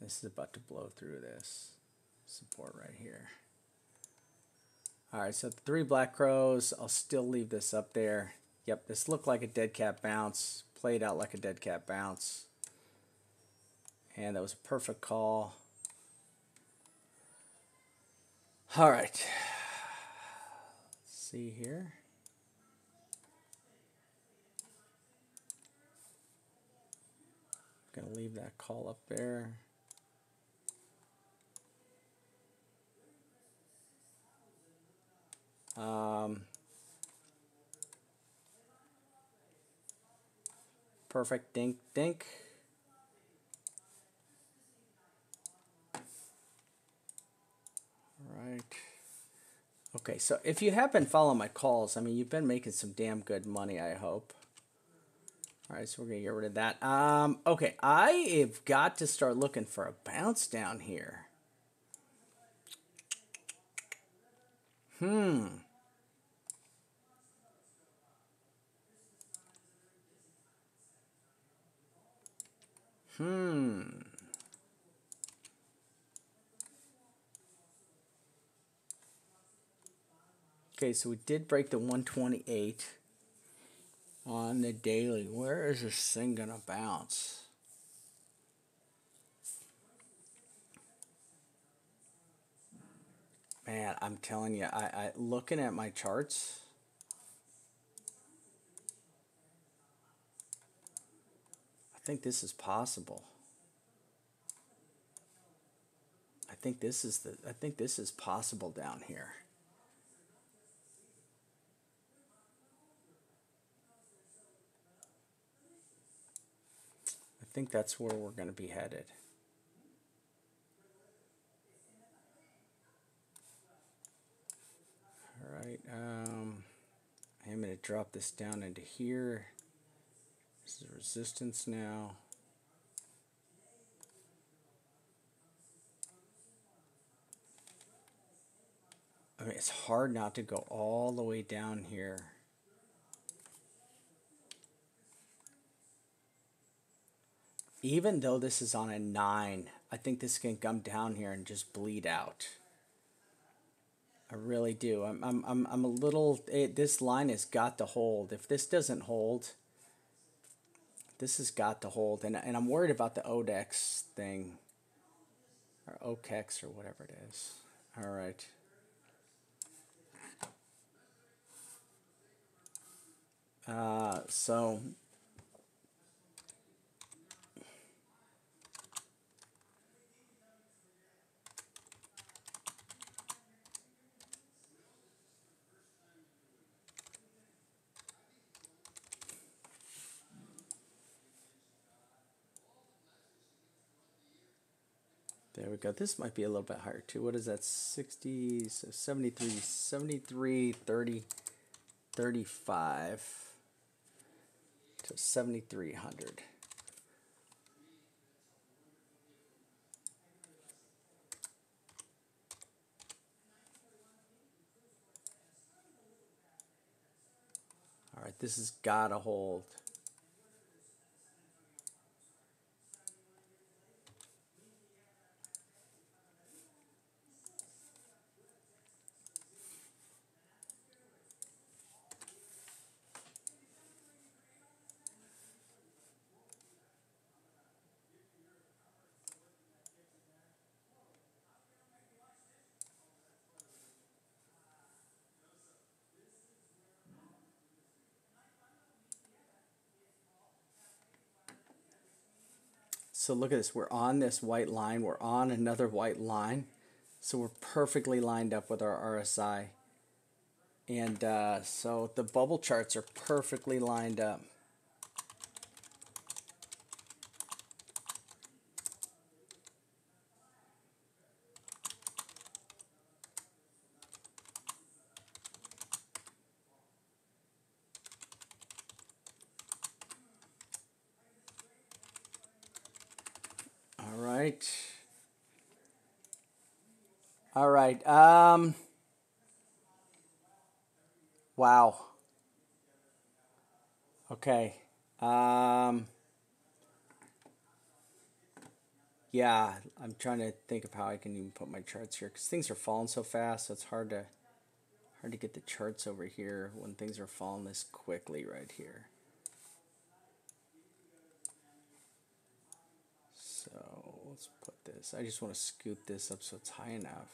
Speaker 1: This is about to blow through this support right here. All right, so the three black crows, I'll still leave this up there. Yep, this looked like a dead cat bounce, played out like a dead cat bounce. And that was a perfect call. All right, let's see here. Gonna leave that call up there. Perfect, dink, dink. All right. Okay, so if you have been following my calls, I mean, you've been making some damn good money, I hope. All right, so we're gonna get rid of that. Okay, I have got to start looking for a bounce down here. Okay, so we did break the 128 on the daily. Where is this thing gonna bounce? Man, I'm telling you, I looking at my charts. I think this is possible. I think this is possible down here. I think that's where we're going to be headed. All right. I'm going to drop this down into here. This is resistance now. I mean, it's hard not to go all the way down here. Even though this is on a 9, I think this can come down here and just bleed out. I really do. I'm a little. This line has got to hold. If this doesn't hold, this has got to hold. And I'm worried about the ODEX thing, or OKEX, or whatever it is. All right. So there we go. This might be a little bit higher too. What is that? 60, so 73, 30, 35 to 7,300. All right, this has got to hold. So look at this. We're on this white line. We're on another white line. So we're perfectly lined up with our RSI. And so the bubble charts are perfectly lined up. All right. All right. Wow. Okay. Yeah, I'm trying to think of how I can even put my charts here because things are falling so fast. So it's hard to get the charts over here when things are falling this quickly right here. So let's put this. I just want to scoot this up so it's high enough.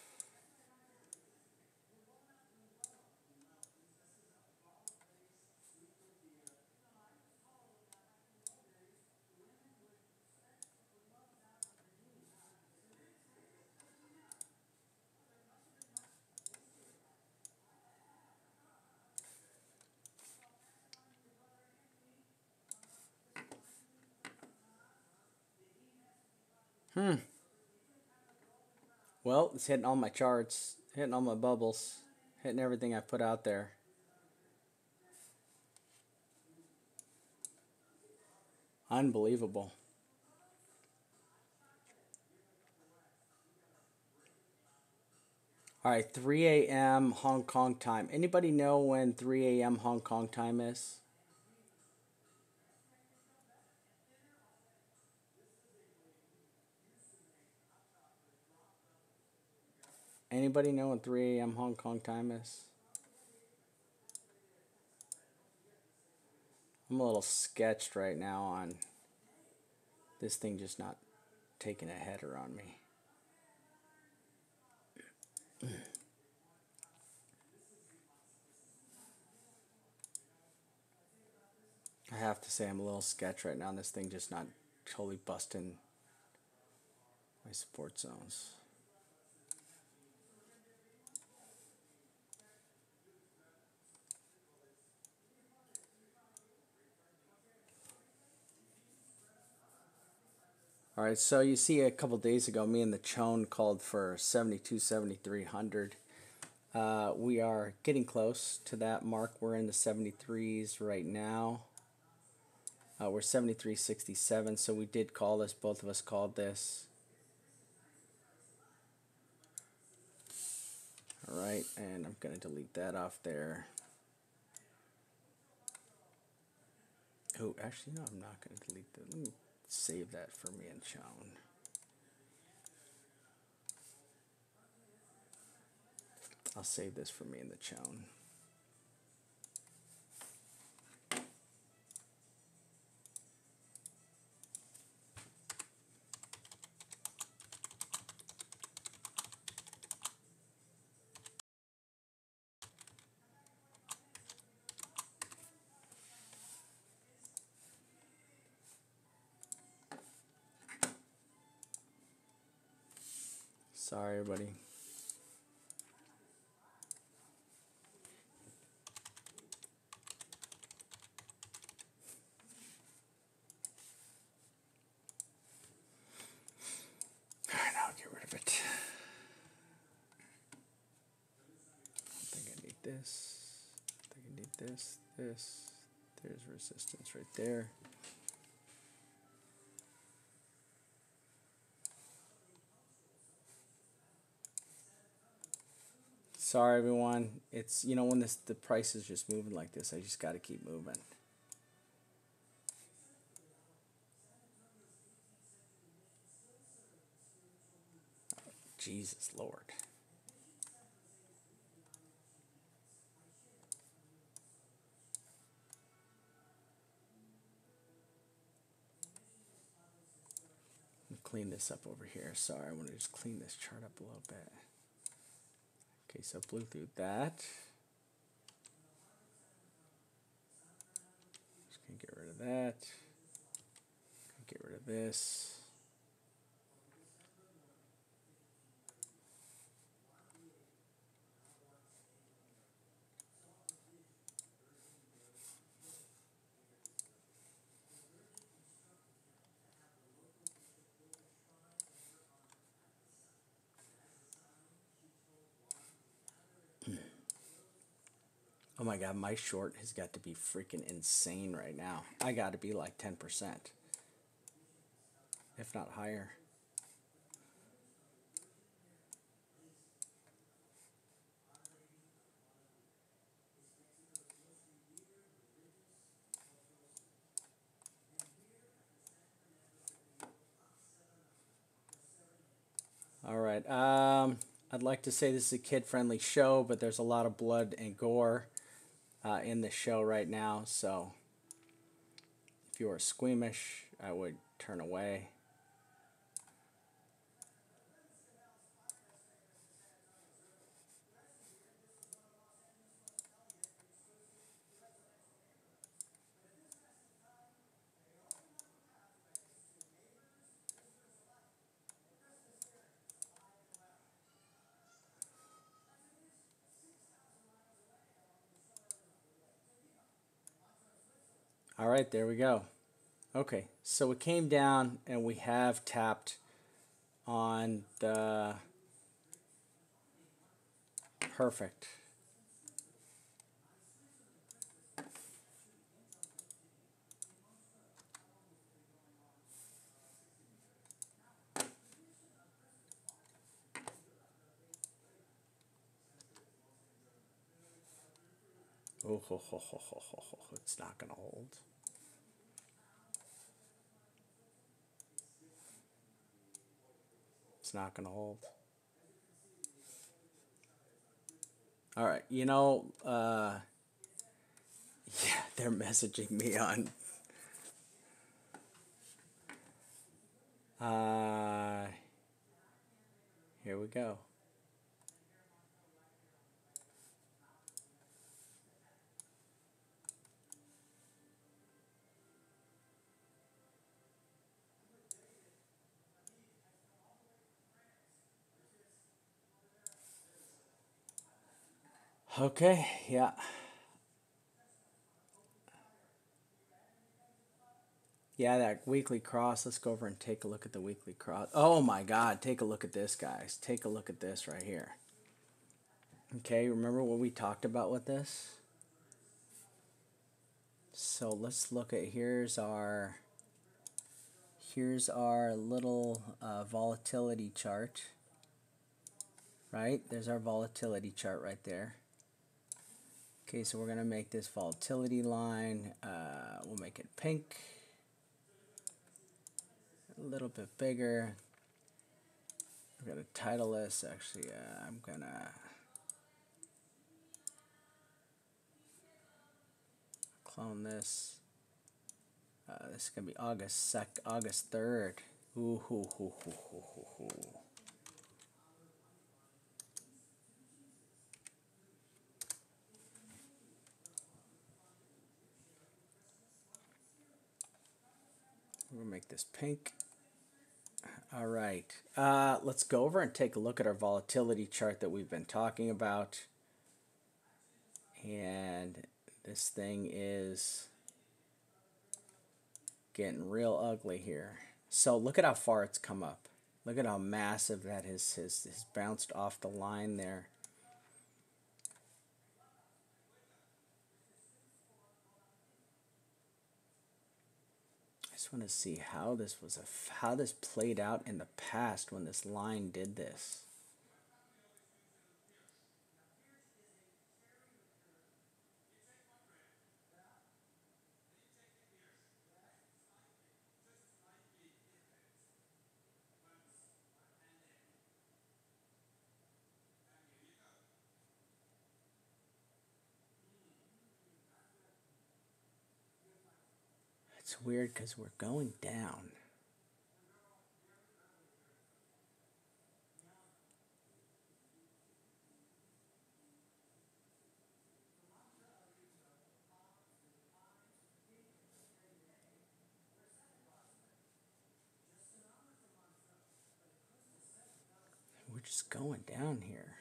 Speaker 1: Well, it's hitting all my charts, hitting all my bubbles, hitting everything I put out there. Unbelievable. All right, 3 a.m. Hong Kong time. Anybody know when 3 a.m. Hong Kong time is? Anybody know when 3 a.m. Hong Kong time is? I'm a little sketched right now on this thing just not taking a header on me. I have to say I'm a little sketched right now on this thing just not totally busting my support zones. All right, so you see a couple days ago, me and the Chone called for 72, 7,300. We are getting close to that mark. We're in the 73s right now. We're 73.67, so we did call this. Both of us called this. All right, and I'm going to delete that off there. Oh, actually, no, I'm not going to delete that. Let me save that for me and Chone. I'll save this for me and the Chone. Sorry, everybody. All right, I'll get rid of it. I think I need this. I think I need this. There's resistance right there. Sorry, everyone. It's, you know, when the price is just moving like this, I just got to keep moving. Jesus Lord. Clean this up over here. Sorry, I want to just clean this chart up a little bit. Okay, so blew through that. Just gonna get rid of that. Get rid of this. Oh my God, my short has got to be freaking insane right now. I got to be like 10%, if not higher. All right. I'd like to say this is a kid-friendly show, but there's a lot of blood and gore in the show right now. So if you are squeamish, I would turn away. All right, there we go. Okay, so we came down and we have tapped on the perfect. Oh, ho, ho, ho, ho, ho, ho. It's not going to hold. It's not going to hold. All right, you know, yeah, they're messaging me on. Here we go. Okay, yeah. Yeah, that weekly cross. Let's go over and take a look at the weekly cross. Oh my God, take a look at this, guys. Take a look at this right here. Okay, remember what we talked about with this? So let's look at here's our little volatility chart, right? There's our volatility chart right there. Okay, so we're gonna make this volatility line. We'll make it pink, a little bit bigger. We're gonna title this. Actually, I'm gonna clone this. This is gonna be August 3rd. Ooh, hoo, hoo, hoo, hoo, hoo, hoo. We're gonna make this pink. All right. Let's go over and take a look at our volatility chart that we've been talking about. And this thing is getting real ugly here. So look at how far it's come up. Look at how massive that has bounced off the line there. I just want to see how this played out in the past when this line did this. It's weird because we're going down. We're just going down here.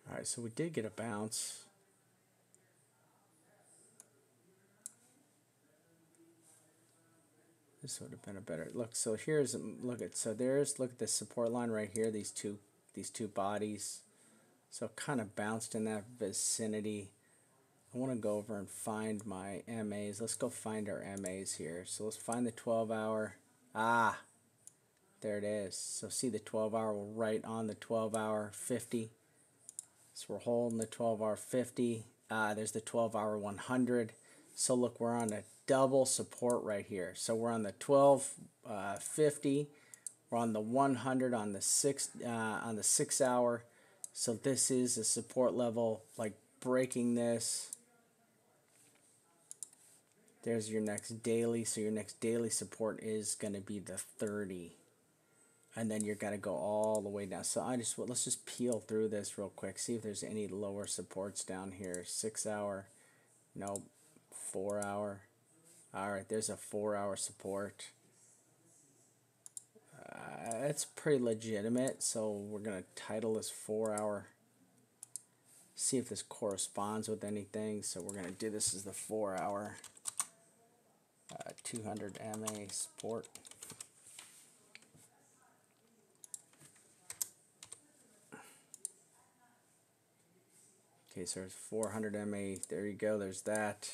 Speaker 1: All right, so we did get a bounce. This would have been a better look. So here's look at the support line right here. These two bodies. So kind of bounced in that vicinity. I want to go over and find my MAs. Let's go find our MAs here. So let's find the 12-hour. Ah, there it is. So see the 12-hour, we're right on the 12-hour 50. So we're holding the 12-hour 50. There's the 12-hour 100. So look, we're on a double support right here. So we're on the 1250. We're on the 100 on the 6 hour. So this is a support level, like breaking this. There's your next daily. So your next daily support is going to be the 30. And then you're going to go all the way down. So let's just peel through this real quick. See if there's any lower supports down here. 6 hour. Nope. 4 hour. All right, there's a 4-hour support. It's pretty legitimate. So we're going to title this 4-hour. See if this corresponds with anything. So we're going to do this as the 4-hour 200 MA support. Okay, so there's 400 MA. There you go. There's that.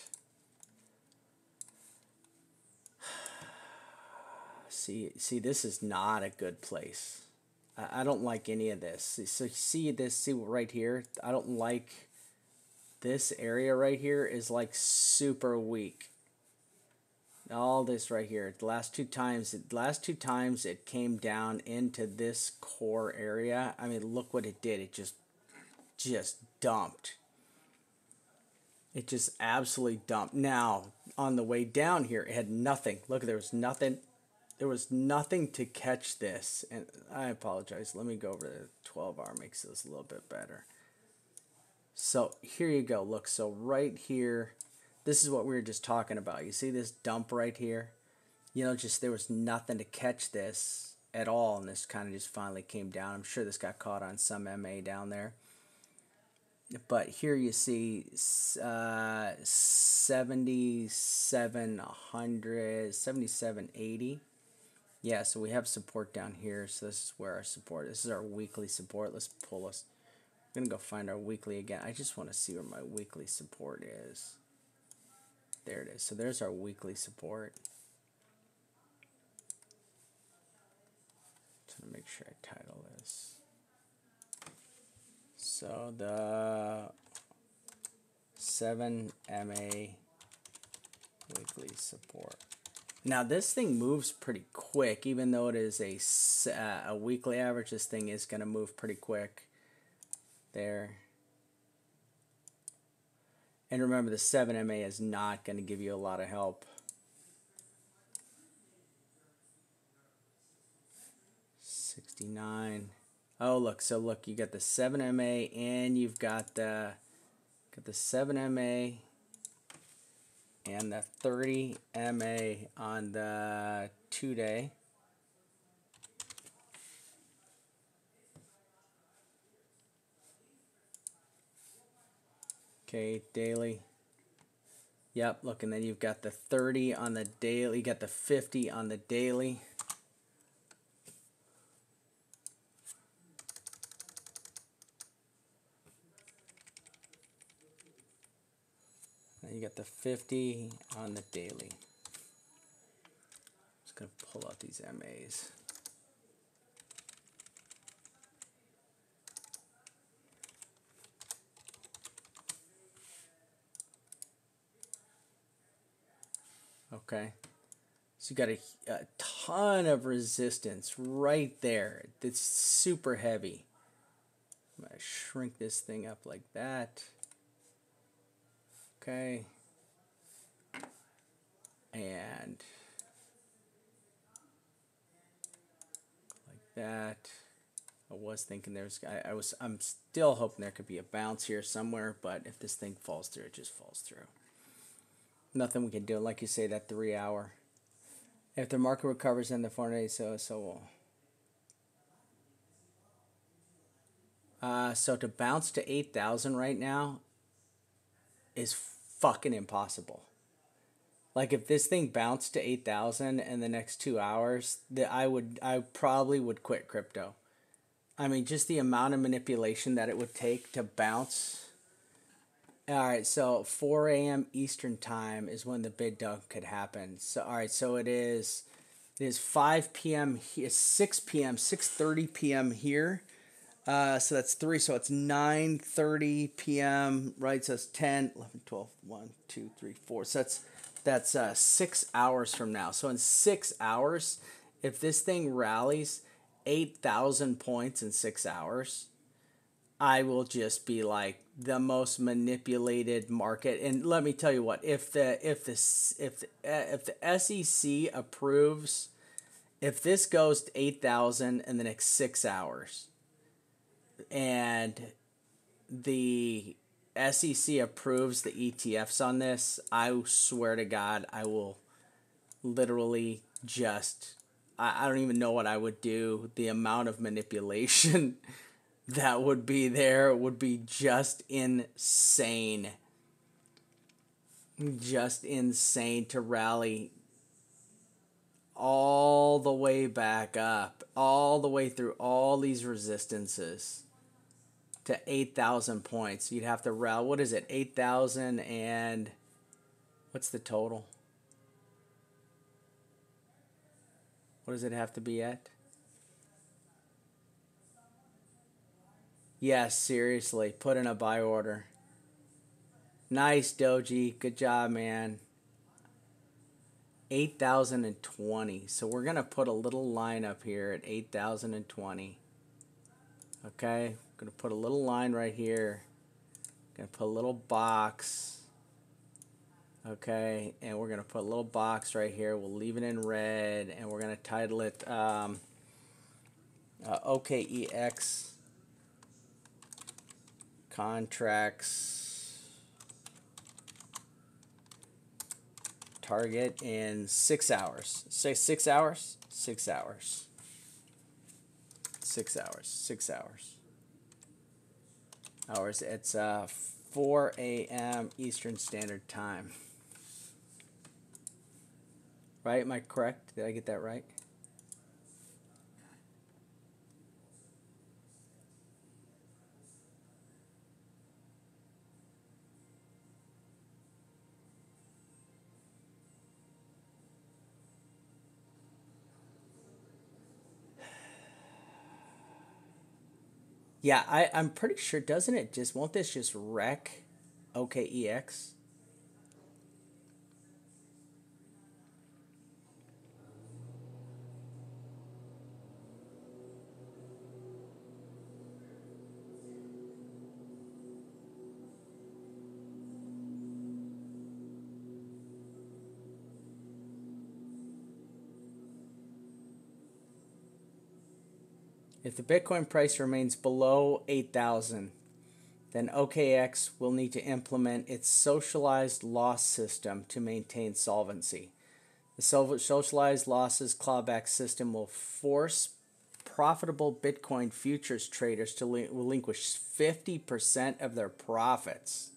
Speaker 1: See, this is not a good place. I don't like any of this. So see right here. I don't like this area right here is like super weak. All this right here. The last two times it came down into this core area. I mean, look what it did. It just dumped. It just absolutely dumped. Now, on the way down here, it had nothing. Look, there was nothing. There was nothing to catch this. And I apologize. Let me go over the 12-hour, makes this a little bit better. So here you go. Look, so right here, this is what we were just talking about. You see this dump right here? You know, just there was nothing to catch this at all, and this kind of just finally came down. I'm sure this got caught on some MA down there. But here you see 7700, 7780. Yeah, so we have support down here. So this is where our support. This is our weekly support. Let's pull us. I'm gonna go find our weekly again. I just want to see where my weekly support is. There it is. So there's our weekly support. Just want to make sure I title this. So the 7MA weekly support. Now this thing moves pretty quick, even though it is a weekly average. This thing is going to move pretty quick. There. And remember, the 7MA is not going to give you a lot of help. 69. Oh, look. So look, you got the 7MA and you've got the 7MA and the 30MA on the 2-day. Okay, daily. Yep, look, and then you've got the 30 on the daily. You got the 50 on the daily. And you got the 50 on the daily. Just going to pull out these MAs. Okay, so you got a ton of resistance right there. It's super heavy. I'm going to shrink this thing up like that. Okay. And like that. I was thinking I'm still hoping there could be a bounce here somewhere, but if this thing falls through, it just falls through. Nothing we can do. Like you say, that 3 hour. If the market recovers in the 4 days, so to bounce to 8,000 right now is fucking impossible. Like if this thing bounced to 8,000 in the next 2 hours, I probably would quit crypto. I mean, just the amount of manipulation that it would take to bounce. All right, so 4 a.m. Eastern time is when the bid dump could happen. So all right, so it is 5 p.m. here, 6 p.m., 6:30 p.m. here. So that's 3, so it's 9:30 p.m., right? So it's 10, 11, 12, 1, 2, 3, 4. So that's 6 hours from now. So in 6 hours, if this thing rallies 8,000 points in 6 hours, I will just be like the most manipulated market. And let me tell you what, if the SEC approves, if this goes to 8,000 in the next 6 hours, and the SEC approves the ETFs on this, I swear to God, I will literally just, I don't even know what I would do. The amount of manipulation that would be there would be just insane. Just insane to rally all the way back up, all the way through all these resistances to 8,000 points. You'd have to rally, what is it, 8,000 and what's the total? What does it have to be at? Yes, seriously, put in a buy order. Nice, Doji. Good job, man. 8,020. So we're going to put a little line up here at 8,020. Okay, I'm going to put a little line right here. Going to put a little box. Okay, and we're going to put a little box right here. We'll leave it in red, and we're going to title it OKEX contracts target in 6 hours. Say 6 hours? 6 hours. 6 hours. 6 hours. Hours. It's 4 a.m. Eastern Standard Time. Right? Am I correct? Did I get that right? Yeah, I'm pretty sure, doesn't it just, won't this just wreck OKEX? If the Bitcoin price remains below 8,000, then OKX will need to implement its socialized loss system to maintain solvency. The socialized losses clawback system will force profitable Bitcoin futures traders to relinquish 50% of their profits.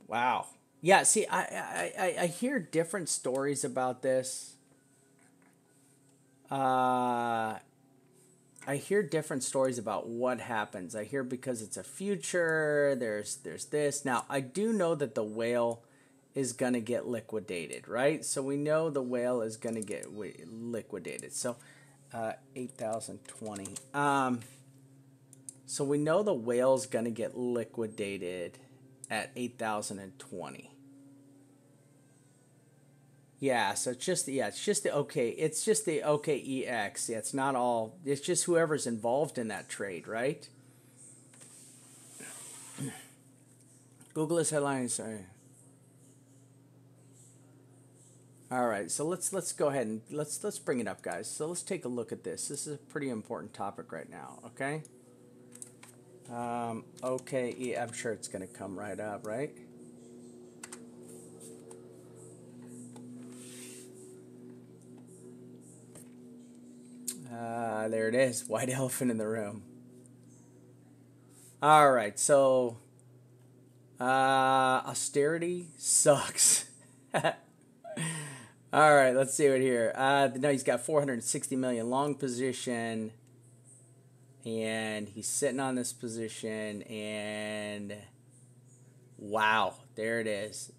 Speaker 1: Wow. Yeah, see, I hear different stories about this. Uh, I hear different stories about what happens. I hear because it's a future, there's this. Now, I do know that the whale is going to get liquidated, right? So we know the whale is going to get liquidated. So 8,020. So we know the whale's going to get liquidated at 8,020. Yeah, so it's just the OKEX. Yeah, it's not all. It's just whoever's involved in that trade, right? Google is headline. Sorry. All right, so let's go ahead and let's bring it up, guys. So let's take a look at this. This is a pretty important topic right now. Okay. Okay, I'm sure it's gonna come right up, right? There it is. White elephant in the room. All right, so austerity sucks. All right, let's see it here. No, he's got 460 million long position, and he's sitting on this position, and wow, there it is.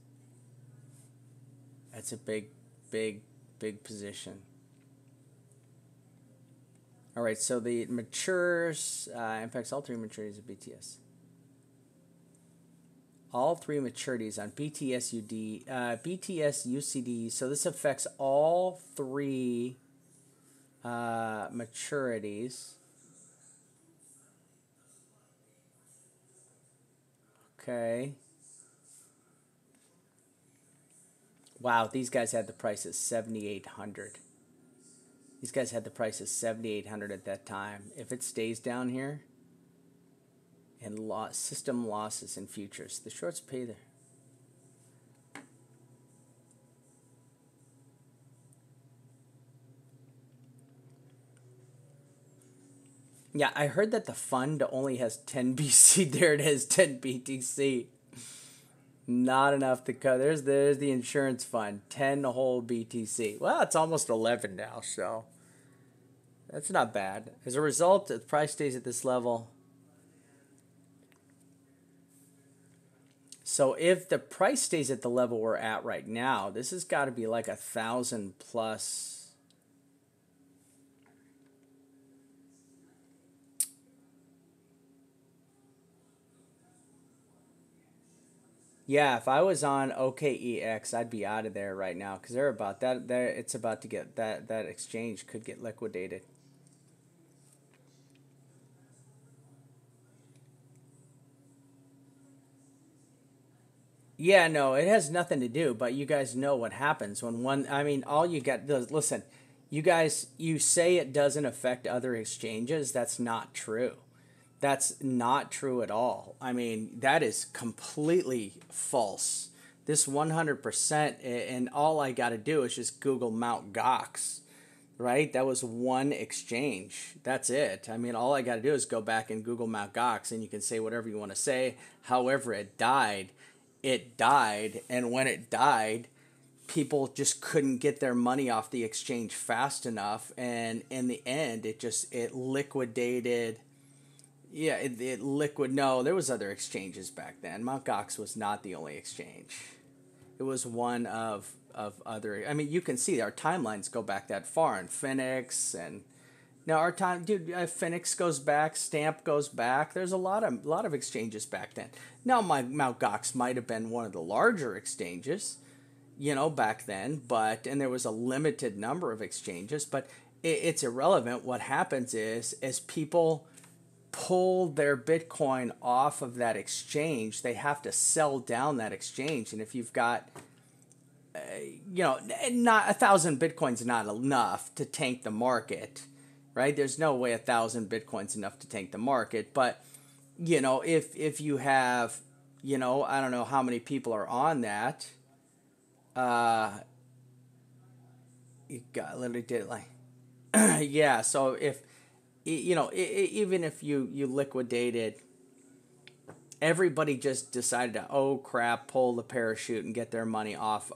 Speaker 1: That's a big, big position. All right, so the matures impacts all three maturities of BTS. All three maturities on BTS BTS UCD. So this affects all three maturities. Okay. Wow, these guys had the price at 7,800. These guys had the price at 7,800 at that time. If it stays down here, and system losses in futures, the shorts pay there. Yeah, I heard that the fund only has 10 BC. There it is, 10 BTC. Not enough to cover. There's the insurance fund, 10 whole BTC. Well, it's almost 11 now, so that's not bad. As a result, the price stays at this level. So if the price stays at the level we're at right now, this has got to be like 1,000 plus. Yeah, if I was on OKEX, I'd be out of there right now because they're about that. It's about to get that exchange could get liquidated. Yeah, no, it has nothing to do, but you guys know what happens when one, I mean, all you got does, listen, you guys, you say it doesn't affect other exchanges. That's not true. That's not true at all. I mean, that is completely false. This 100%, and all I got to do is just Google Mount Gox, right? That was one exchange. That's it. I mean, all I got to do is go back and Google Mount Gox, and you can say whatever you want to say. However, it died. It died. And when it died, people just couldn't get their money off the exchange fast enough. And in the end, it liquidated. Yeah, it liquid. No, there was other exchanges back then. Mt. Gox was not the only exchange. It was one of other. I mean, you can see our timelines go back that far, and Phoenix and now our time, dude. Phoenix goes back, Stamp goes back. There's a lot of exchanges back then. Now, my Mt. Gox might have been one of the larger exchanges, back then, but and there was a limited number of exchanges, but it's irrelevant. What happens is as people pull their Bitcoin off of that exchange, they have to sell down that exchange. And if you've got, not 1,000 Bitcoins, not enough to tank the market, right? There's no way 1,000 Bitcoins enough to tank the market. But if you have, I don't know how many people are on that. You got literally did it like, yeah. So if even if you liquidated, everybody just decided to, oh crap, pull the parachute and get their money off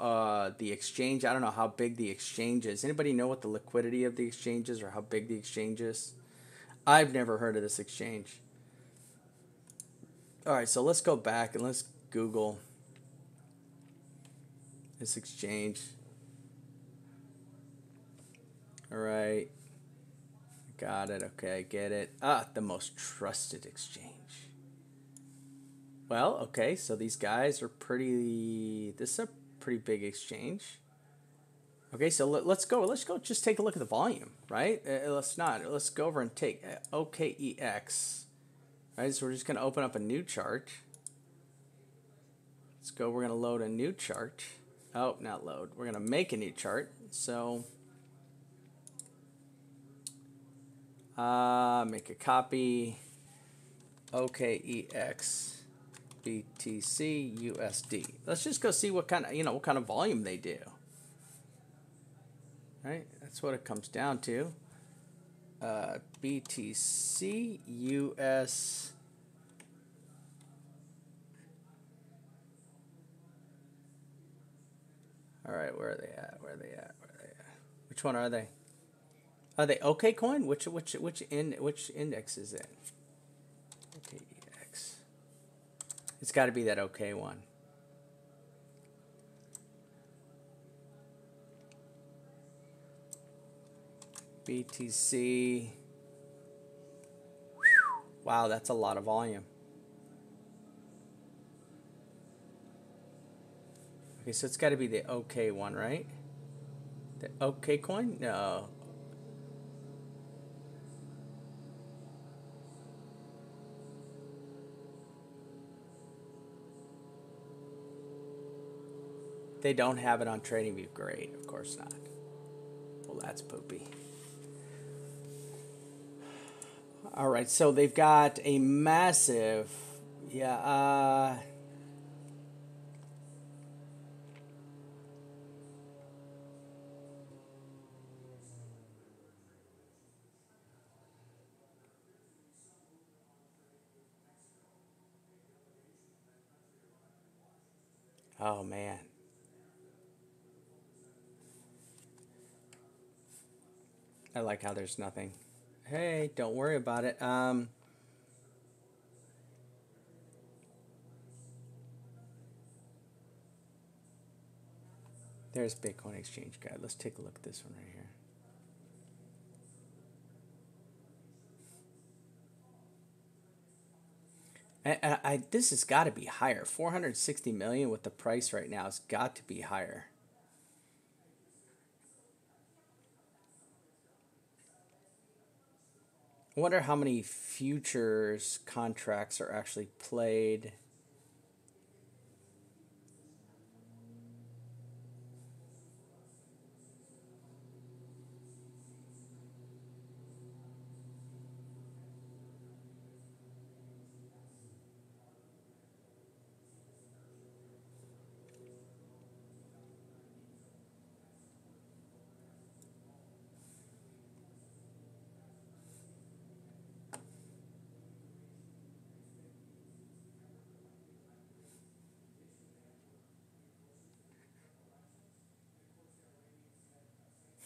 Speaker 1: the exchange. I don't know how big the exchange is. Anybody know what the liquidity of the exchange is or how big the exchange is? I've never heard of this exchange. All right, so let's go back and let's Google this exchange. All right, got it. Okay, I get it. The most trusted exchange. Well, okay, so these guys are pretty. This is a pretty big exchange. Okay, so let's go. Let's go. Just take a look at the volume, right? Let's not. Let's go over and take OKEX. Right, so we're just gonna open up a new chart. Let's go. We're gonna load a new chart. Oh, not load. We're gonna make a new chart. So, make a copy. OKEX. BTC USD. Let's just go see what kind of volume they do. Right? That's what it comes down to. BTC US. All right, where are they at? Where are they at? Where are they at? Which one are they? Are they OK coin? Which index is it? OKEX. It's got to be that OK one. BTC. Wow, that's a lot of volume. Okay, so it's got to be the OK one, right? The OK coin? No. They don't have it on TradingView. Great, of course not. Well, that's poopy. All right, so they've got a massive, yeah. Oh man. I like how there's nothing. Hey, don't worry about it. There's Bitcoin Exchange Guide. Let's take a look at this one right here. This has got to be higher. 460 million with the price right now has got to be higher. I wonder how many futures contracts are actually played.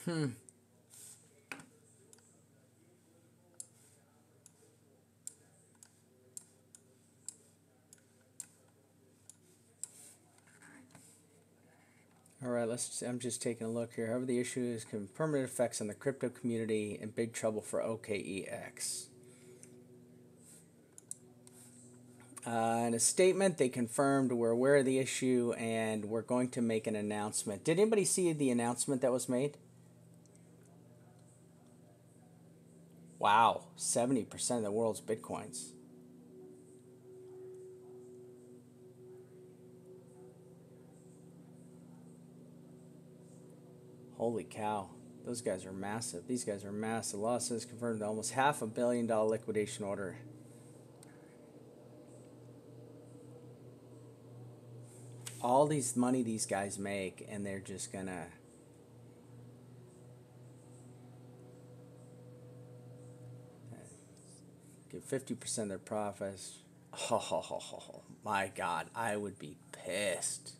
Speaker 1: Hmm. All right, I'm just taking a look here. However, the issue is permanent effects on the crypto community and big trouble for OKEX. In a statement, they confirmed we're aware of the issue and we're going to make an announcement. Did anybody see the announcement that was made? Wow, 70% of the world's Bitcoins. Holy cow. Those guys are massive. These guys are massive. Law says confirmed almost $500 million liquidation order. All these money these guys make, and they're just gonna get 50% of their profits. Oh my God, I would be pissed.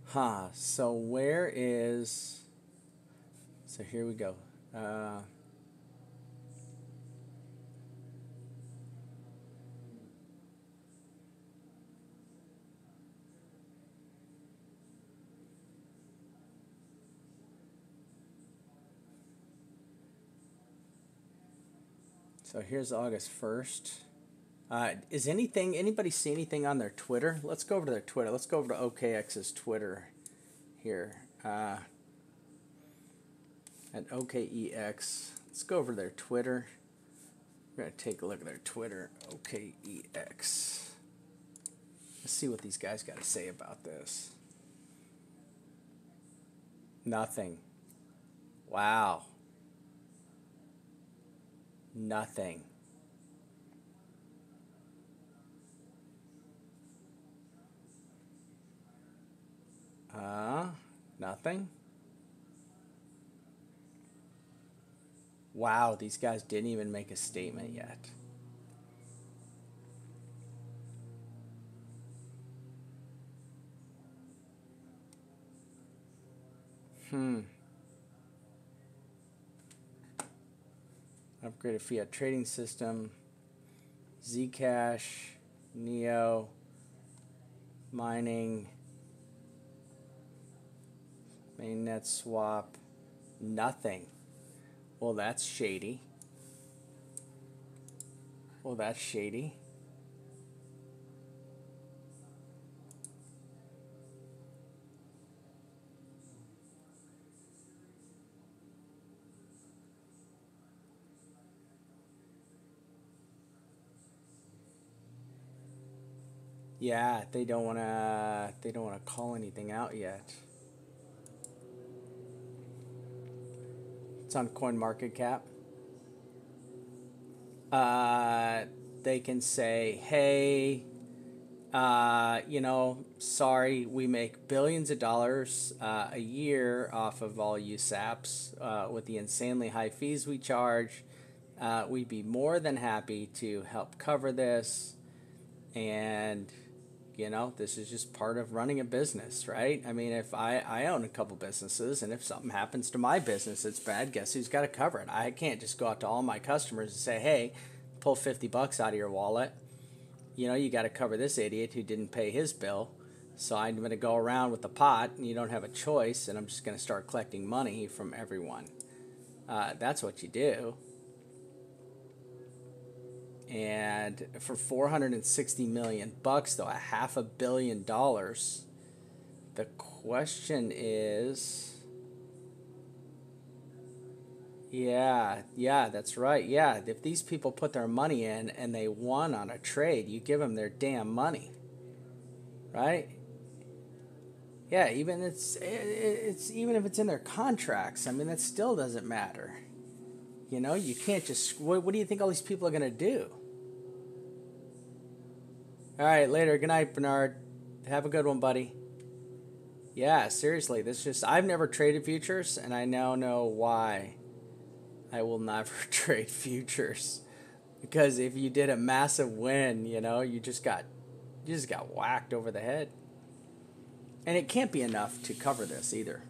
Speaker 1: Huh, so where is... So here we go. So here's August 1st. Is anybody see anything on their Twitter? Let's go over to their Twitter. Let's go over to OKX's Twitter here. At OKEX. Let's go over to their Twitter. We're going to take a look at their Twitter. OKEX. Let's see what these guys got to say about this. Nothing. Wow. Nothing. Nothing. Wow, these guys didn't even make a statement yet. Upgraded fiat trading system. Zcash. Neo. Mining. Mainnet swap. Nothing. Well, that's shady. Well, that's shady. Yeah, they don't want to call anything out yet. It's on CoinMarketCap. They can say, hey, sorry, we make billions of dollars a year off of all USAPs with the insanely high fees we charge. We'd be more than happy to help cover this. And, this is just part of running a business, right? I mean, if I own a couple businesses and if something happens to my business that's bad, guess who's got to cover it? I can't just go out to all my customers and say, hey, pull $50 out of your wallet. You got to cover this idiot who didn't pay his bill. So I'm going to go around with the pot and you don't have a choice. And I'm just going to start collecting money from everyone. That's what you do. And for $460 million, though, $500 million, the question is, yeah, that's right. Yeah, if these people put their money in and they won on a trade, you give them their damn money, right? Yeah, even even if it's in their contracts. I mean, that still doesn't matter. You can't just. What do you think all these people are gonna do? All right, later. Good night, Bernard. Have a good one, buddy. Yeah, seriously, I've never traded futures, and I now know why I will never trade futures. Because if you did a massive win, you just got whacked over the head. And it can't be enough to cover this either.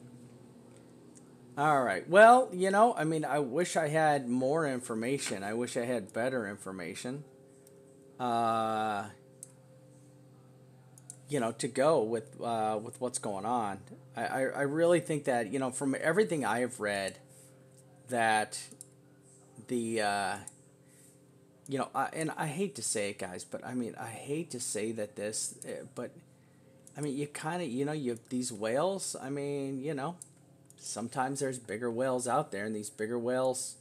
Speaker 1: All right. Well, I mean, I wish I had more information. I wish I had better information. Uh, to go with what's going on. I really think that from everything I have read that the and I hate to say it, guys, but I mean I hate to say that but I mean you kind of you have these whales. I mean sometimes there's bigger whales out there, and these bigger whales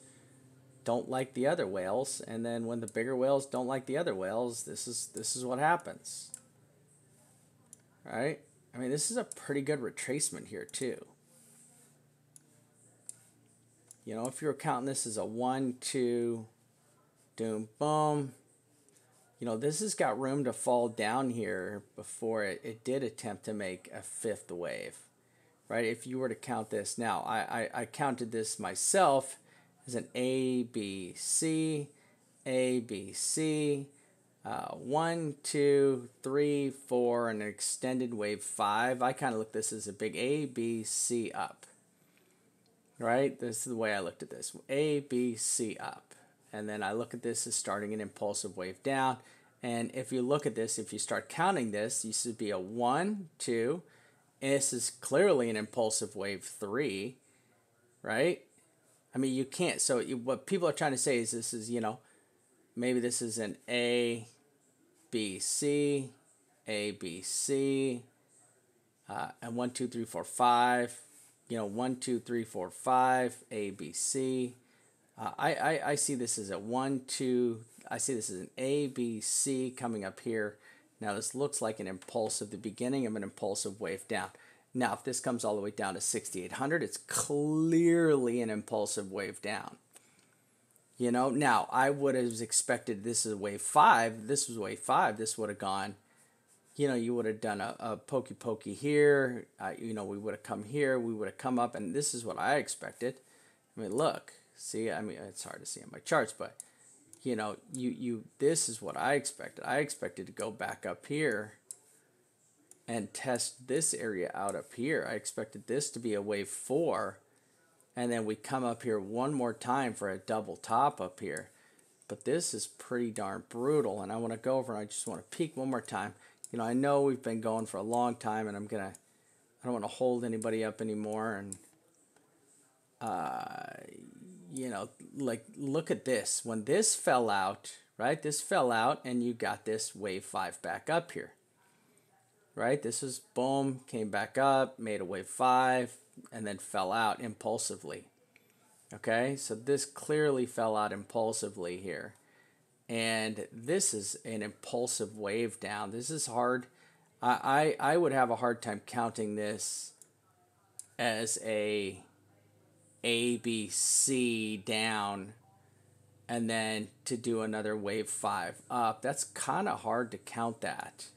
Speaker 1: don't like the other whales, and then when the bigger whales don't like the other whales, this is what happens. Right? I mean, this is a pretty good retracement here, too. If you're counting this as a 1, 2, doom, boom, this has got room to fall down here before it did attempt to make a fifth wave, right? If you were to count this now, I counted this myself as an A, B, C, A, B, C, 1, 2, 3, 4, and an extended wave 5. I kind of look at this as a big A, B, C up. Right? This is the way I looked at this. A, B, C up. And then I look at this as starting an impulsive wave down. And if you look at this, if you start counting this, you should be a 1, 2. And this is clearly an impulsive wave 3. Right? I mean, you can't. So what people are trying to say is this is, maybe this is an A, B, C, A, B, C, and 1, 2, 3, 4, 5. 1, 2, 3, 4, 5, A, B, C. I see this as a 1, 2. I see this as an A, B, C coming up here. Now this looks like the beginning of an impulsive wave down. Now if this comes all the way down to 6,800, it's clearly an impulsive wave down. Now I would have expected this is wave 5. This was wave 5. This would have gone, you would have done a pokey here. We would have come here. We would have come up, and this is what I expected. I mean, look, see, I mean, it's hard to see on my charts, but this is what I expected. I expected to go back up here and test this area out up here. I expected this to be a wave 4. And then we come up here one more time for a double top up here. But this is pretty darn brutal. And I want to go over and I just want to peek one more time. I know we've been going for a long time, and I don't want to hold anybody up anymore. And, like, look at this. When this fell out, right? This fell out, and you got this wave 5 back up here. Right? This is boom, came back up, made a wave 5, and then fell out impulsively. Okay, so this clearly fell out impulsively here. And this is an impulsive wave down. This is hard. I would have a hard time counting this as a B, C down, and then to do another wave 5 up. That's kind of hard to count that.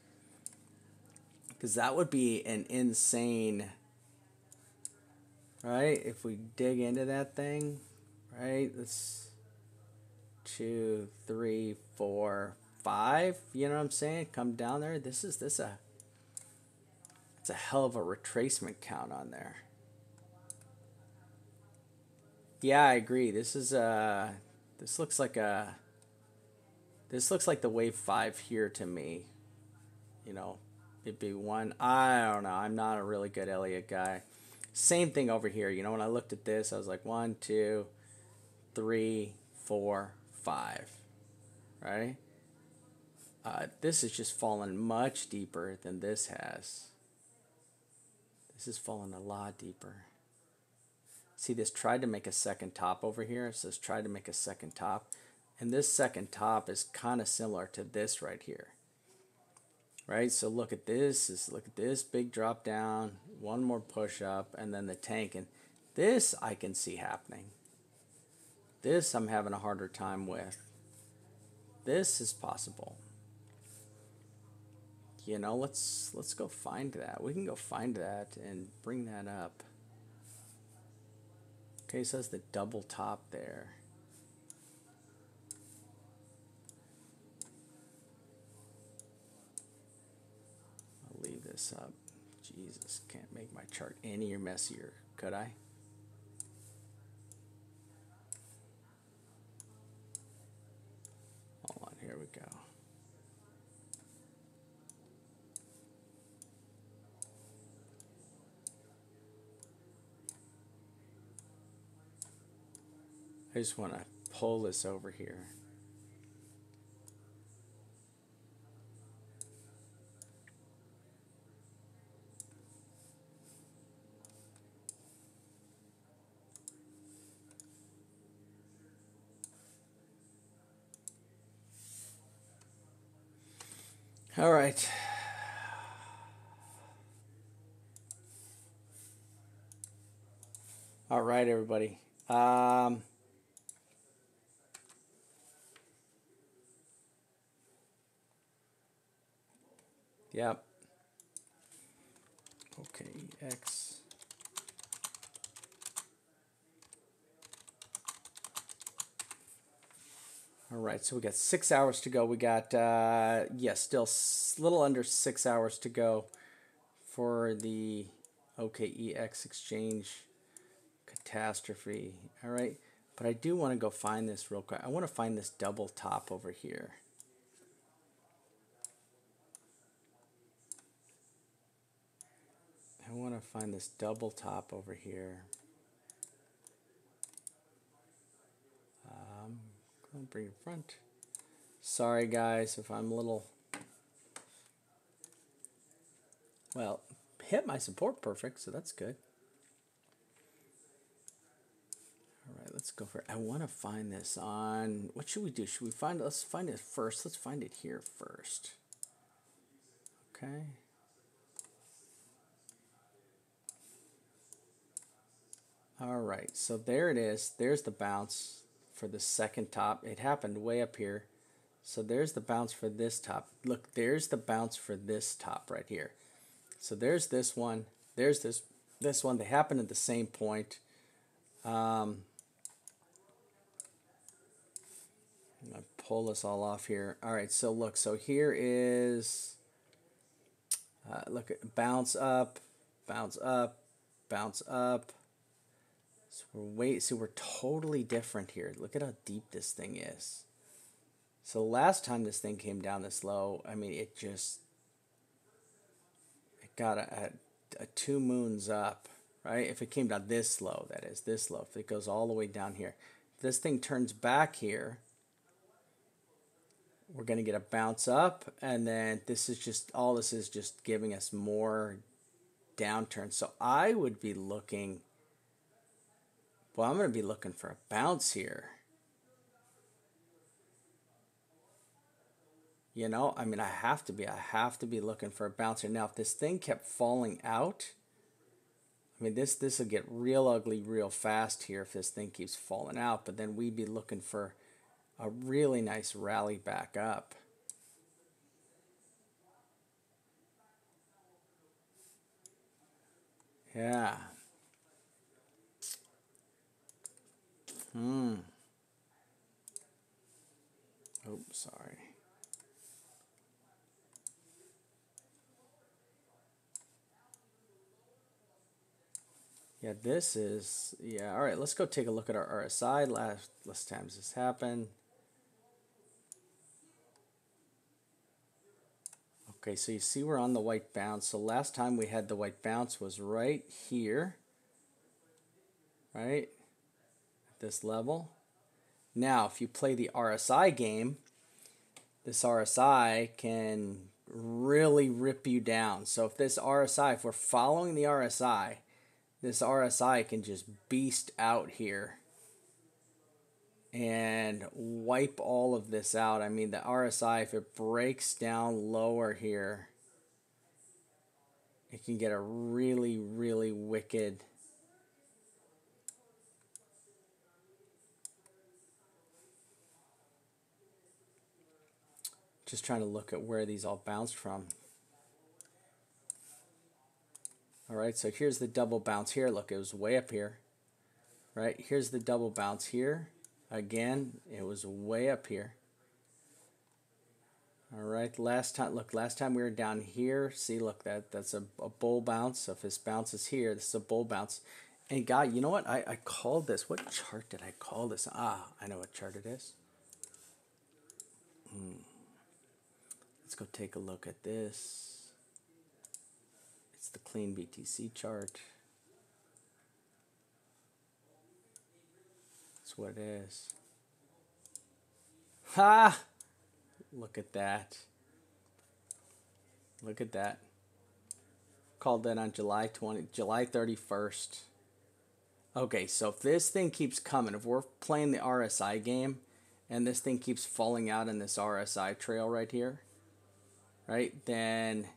Speaker 1: Because that would be an insane, right? If we dig into that thing, right? That's 2, 3, 4, 5. You know what I'm saying? Come down there. It's a hell of a retracement count on there. Yeah, I agree. This looks like the wave 5 here to me. It'd be 1. I don't know. I'm not a really good Elliott guy. Same thing over here. When I looked at this, I was like 1, 2, 3, 4, 5. Right? This is just fallen much deeper than this has. This has fallen a lot deeper. See, this tried to make a second top over here. It says tried to make a second top. And this second top is kind of similar to this right here. Right, so look at this. Look at this big drop down, one more push up, and then the tank. And this I can see happening. This I'm having a harder time with. This is possible. Let's go find that. We can go find that and bring that up. Okay, so that's the double top there. this up. Jesus, can't make my chart any messier, could I? Hold on, here we go. I just want to pull this over here. All right. All right, everybody. Yep. Okay, X. All right, so we got 6 hours to go. We got, still a little under 6 hours to go for the OKEX exchange catastrophe. All right, but I do want to go find this real quick. I want to find this double top over here. I want to find this double top over here. I'll bring it front. Sorry guys if I'm a little, well, hit my support perfect, so that's good. All right, let's go for it. I want to find this on, what should we do? Should we find, let's find it first. Let's find it here first. Okay. All right, so there it is. There's the bounce for the second top. It happened way up here. So there's the bounce for this top. Look, there's the bounce for this top right here. So there's this one. There's this one. They happen at the same point. I'm gonna pull this all off here. All right, so look, so here is, look at bounce up, bounce up, bounce up. So we're totally different here. Look at how deep this thing is. So last time this thing came down this low, I mean, it got a 2 moons up, right? If it came down this low, that is, this low. If it goes all the way down here. If this thing turns back here, we're going to get a bounce up, and then this is just, all this is just giving us more downturn. So I would be looking, well, I'm going to be looking for a bounce here. You know, I mean, I have to be looking for a bouncer. Now, if this thing kept falling out, I mean, this will get real ugly real fast here if this thing keeps falling out, but then we'd be looking for a really nice rally back up. Yeah. Oops, sorry. Yeah, this is, yeah, all right, let's go take a look at our RSI. Last times this happened. Okay, so you see we're on the white bounce. So last time we had the white bounce was right here, right? At this level. Now, if you play the RSI game, this RSI can really rip you down. So if this RSI, if we're following the RSI, this RSI can just beast out here and wipe all of this out. I mean, the RSI, if it breaks down lower here, it can get a really, really wicked. Just trying to look at where these all bounced from. All right, so here's the double bounce here. Look, it was way up here. Right, here's the double bounce here. Again, it was way up here. All right, last time, look, last time we were down here. See, look, that's a bull bounce. So if his bounce is here, this is a bull bounce. And guy, you know what? I called this. What chart did I call this? Ah, I know what chart it is. Let's go take a look at this. It's the clean BTC chart. That's what it is. Ha! Look at that. Look at that. Called that on July 31st. Okay, so if this thing keeps coming, if we're playing the RSI game and this thing keeps falling out in this RSI trail right here, right, then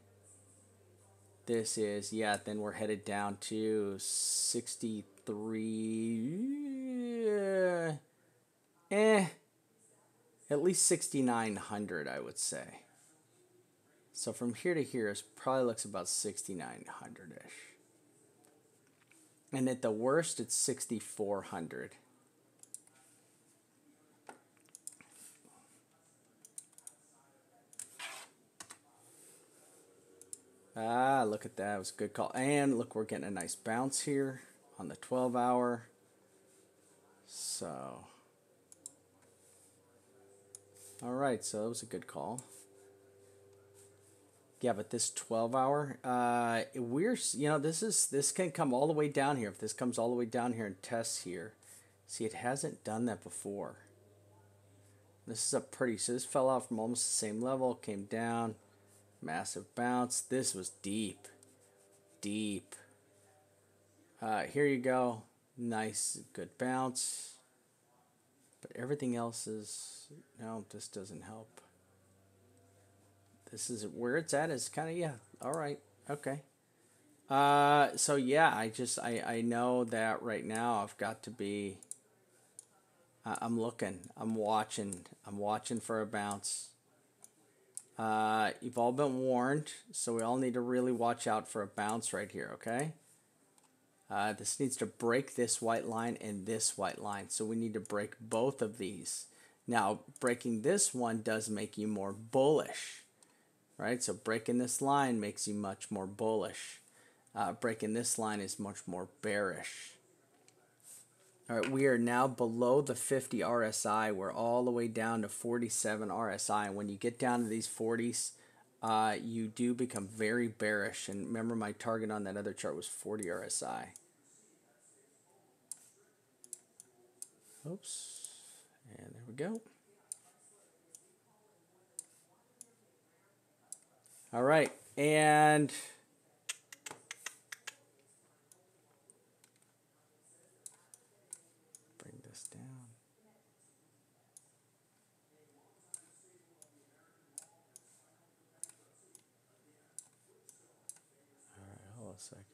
Speaker 1: this is, yeah, then we're headed down to 63, at least 6,900, I would say. So from here to here, it probably looks about 6,900-ish. And at the worst, it's 6,400. Ah, look at that. It was a good call. And look, we're getting a nice bounce here on the 12-hour. So, all right. So that was a good call. Yeah, but this 12-hour, this can come all the way down here. If this comes all the way down here and tests here, see, it hasn't done that before. This is so this fell out from almost the same level, came down, massive bounce. This was deep, deep. Here you go, nice, good bounce. But everything else is, no, this doesn't help. This is where it's at is kind of, yeah, all right, okay. So yeah, I know that right now I've got to be, I'm looking, I'm watching for a bounce. You've all been warned, so we all need to really watch out for a bounce right here, okay? This needs to break this white line and this white line, so we need to break both of these. Now, breaking this one does make you more bullish, right? So breaking this line makes you much more bullish. Breaking this line is much more bearish. All right, we are now below the 50 RSI. We're all the way down to 47 RSI. And when you get down to these 40s, you do become very bearish. And remember, my target on that other chart was 40 RSI. Oops. And there we go. All right. And bring this down. All right, hold a second.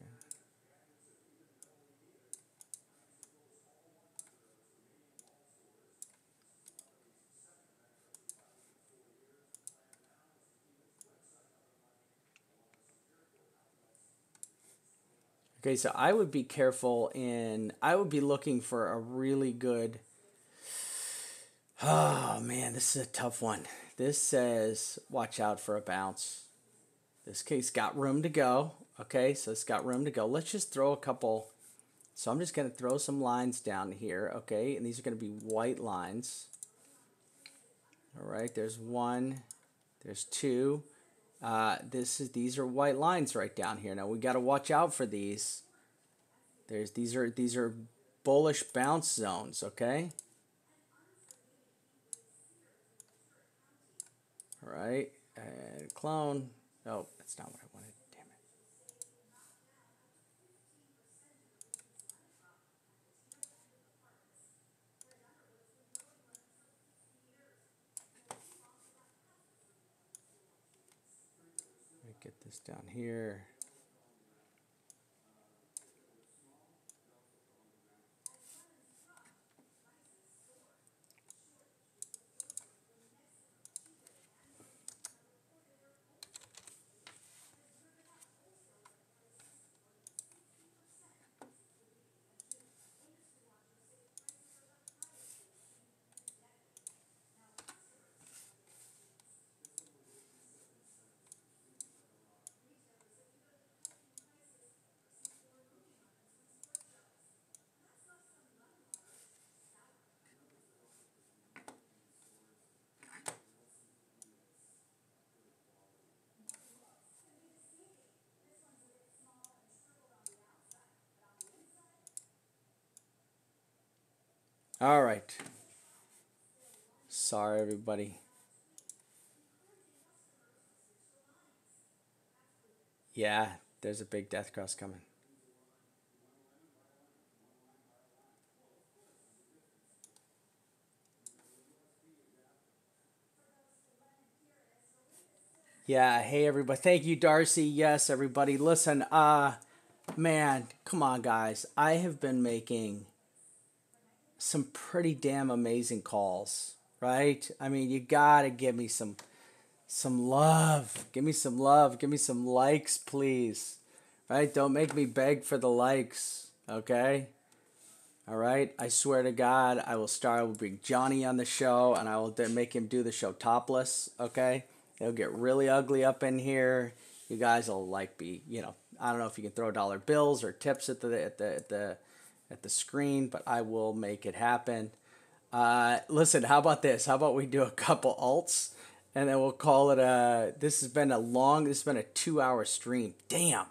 Speaker 1: Okay, so I would be careful I would be looking for a really good, oh man, this is a tough one. This says, watch out for a bounce. This case got room to go. Okay, so it's got room to go. Let's just throw a couple. So I'm just going to throw some lines down here, okay? And these are going to be white lines. All right, there's one, there's two. These are white lines right down here. Now we got to watch out for these. These are bullish bounce zones, okay? All right, and clone. Oh, that's not what I wanted. Damn it. Let me get this down here. All right. Sorry, everybody. Yeah, there's a big death cross coming. Yeah, hey everybody. Thank you, Darcy. Yes, everybody. Listen, man, come on guys. I have been making some pretty damn amazing calls, right? I mean, you got to give me some love. Give me some love. Give me some likes, please. Right? Don't make me beg for the likes, okay? All right. I swear to God, I will start. I will bring Johnny on the show, and I will then make him do the show topless. Okay. It'll get really ugly up in here. You guys will like be, I don't know if you can throw dollar bills or tips at the screen, but I will make it happen. Listen, how about this? How about we do a couple alts, and then we'll call it a. This has been a 2-hour stream. Damn.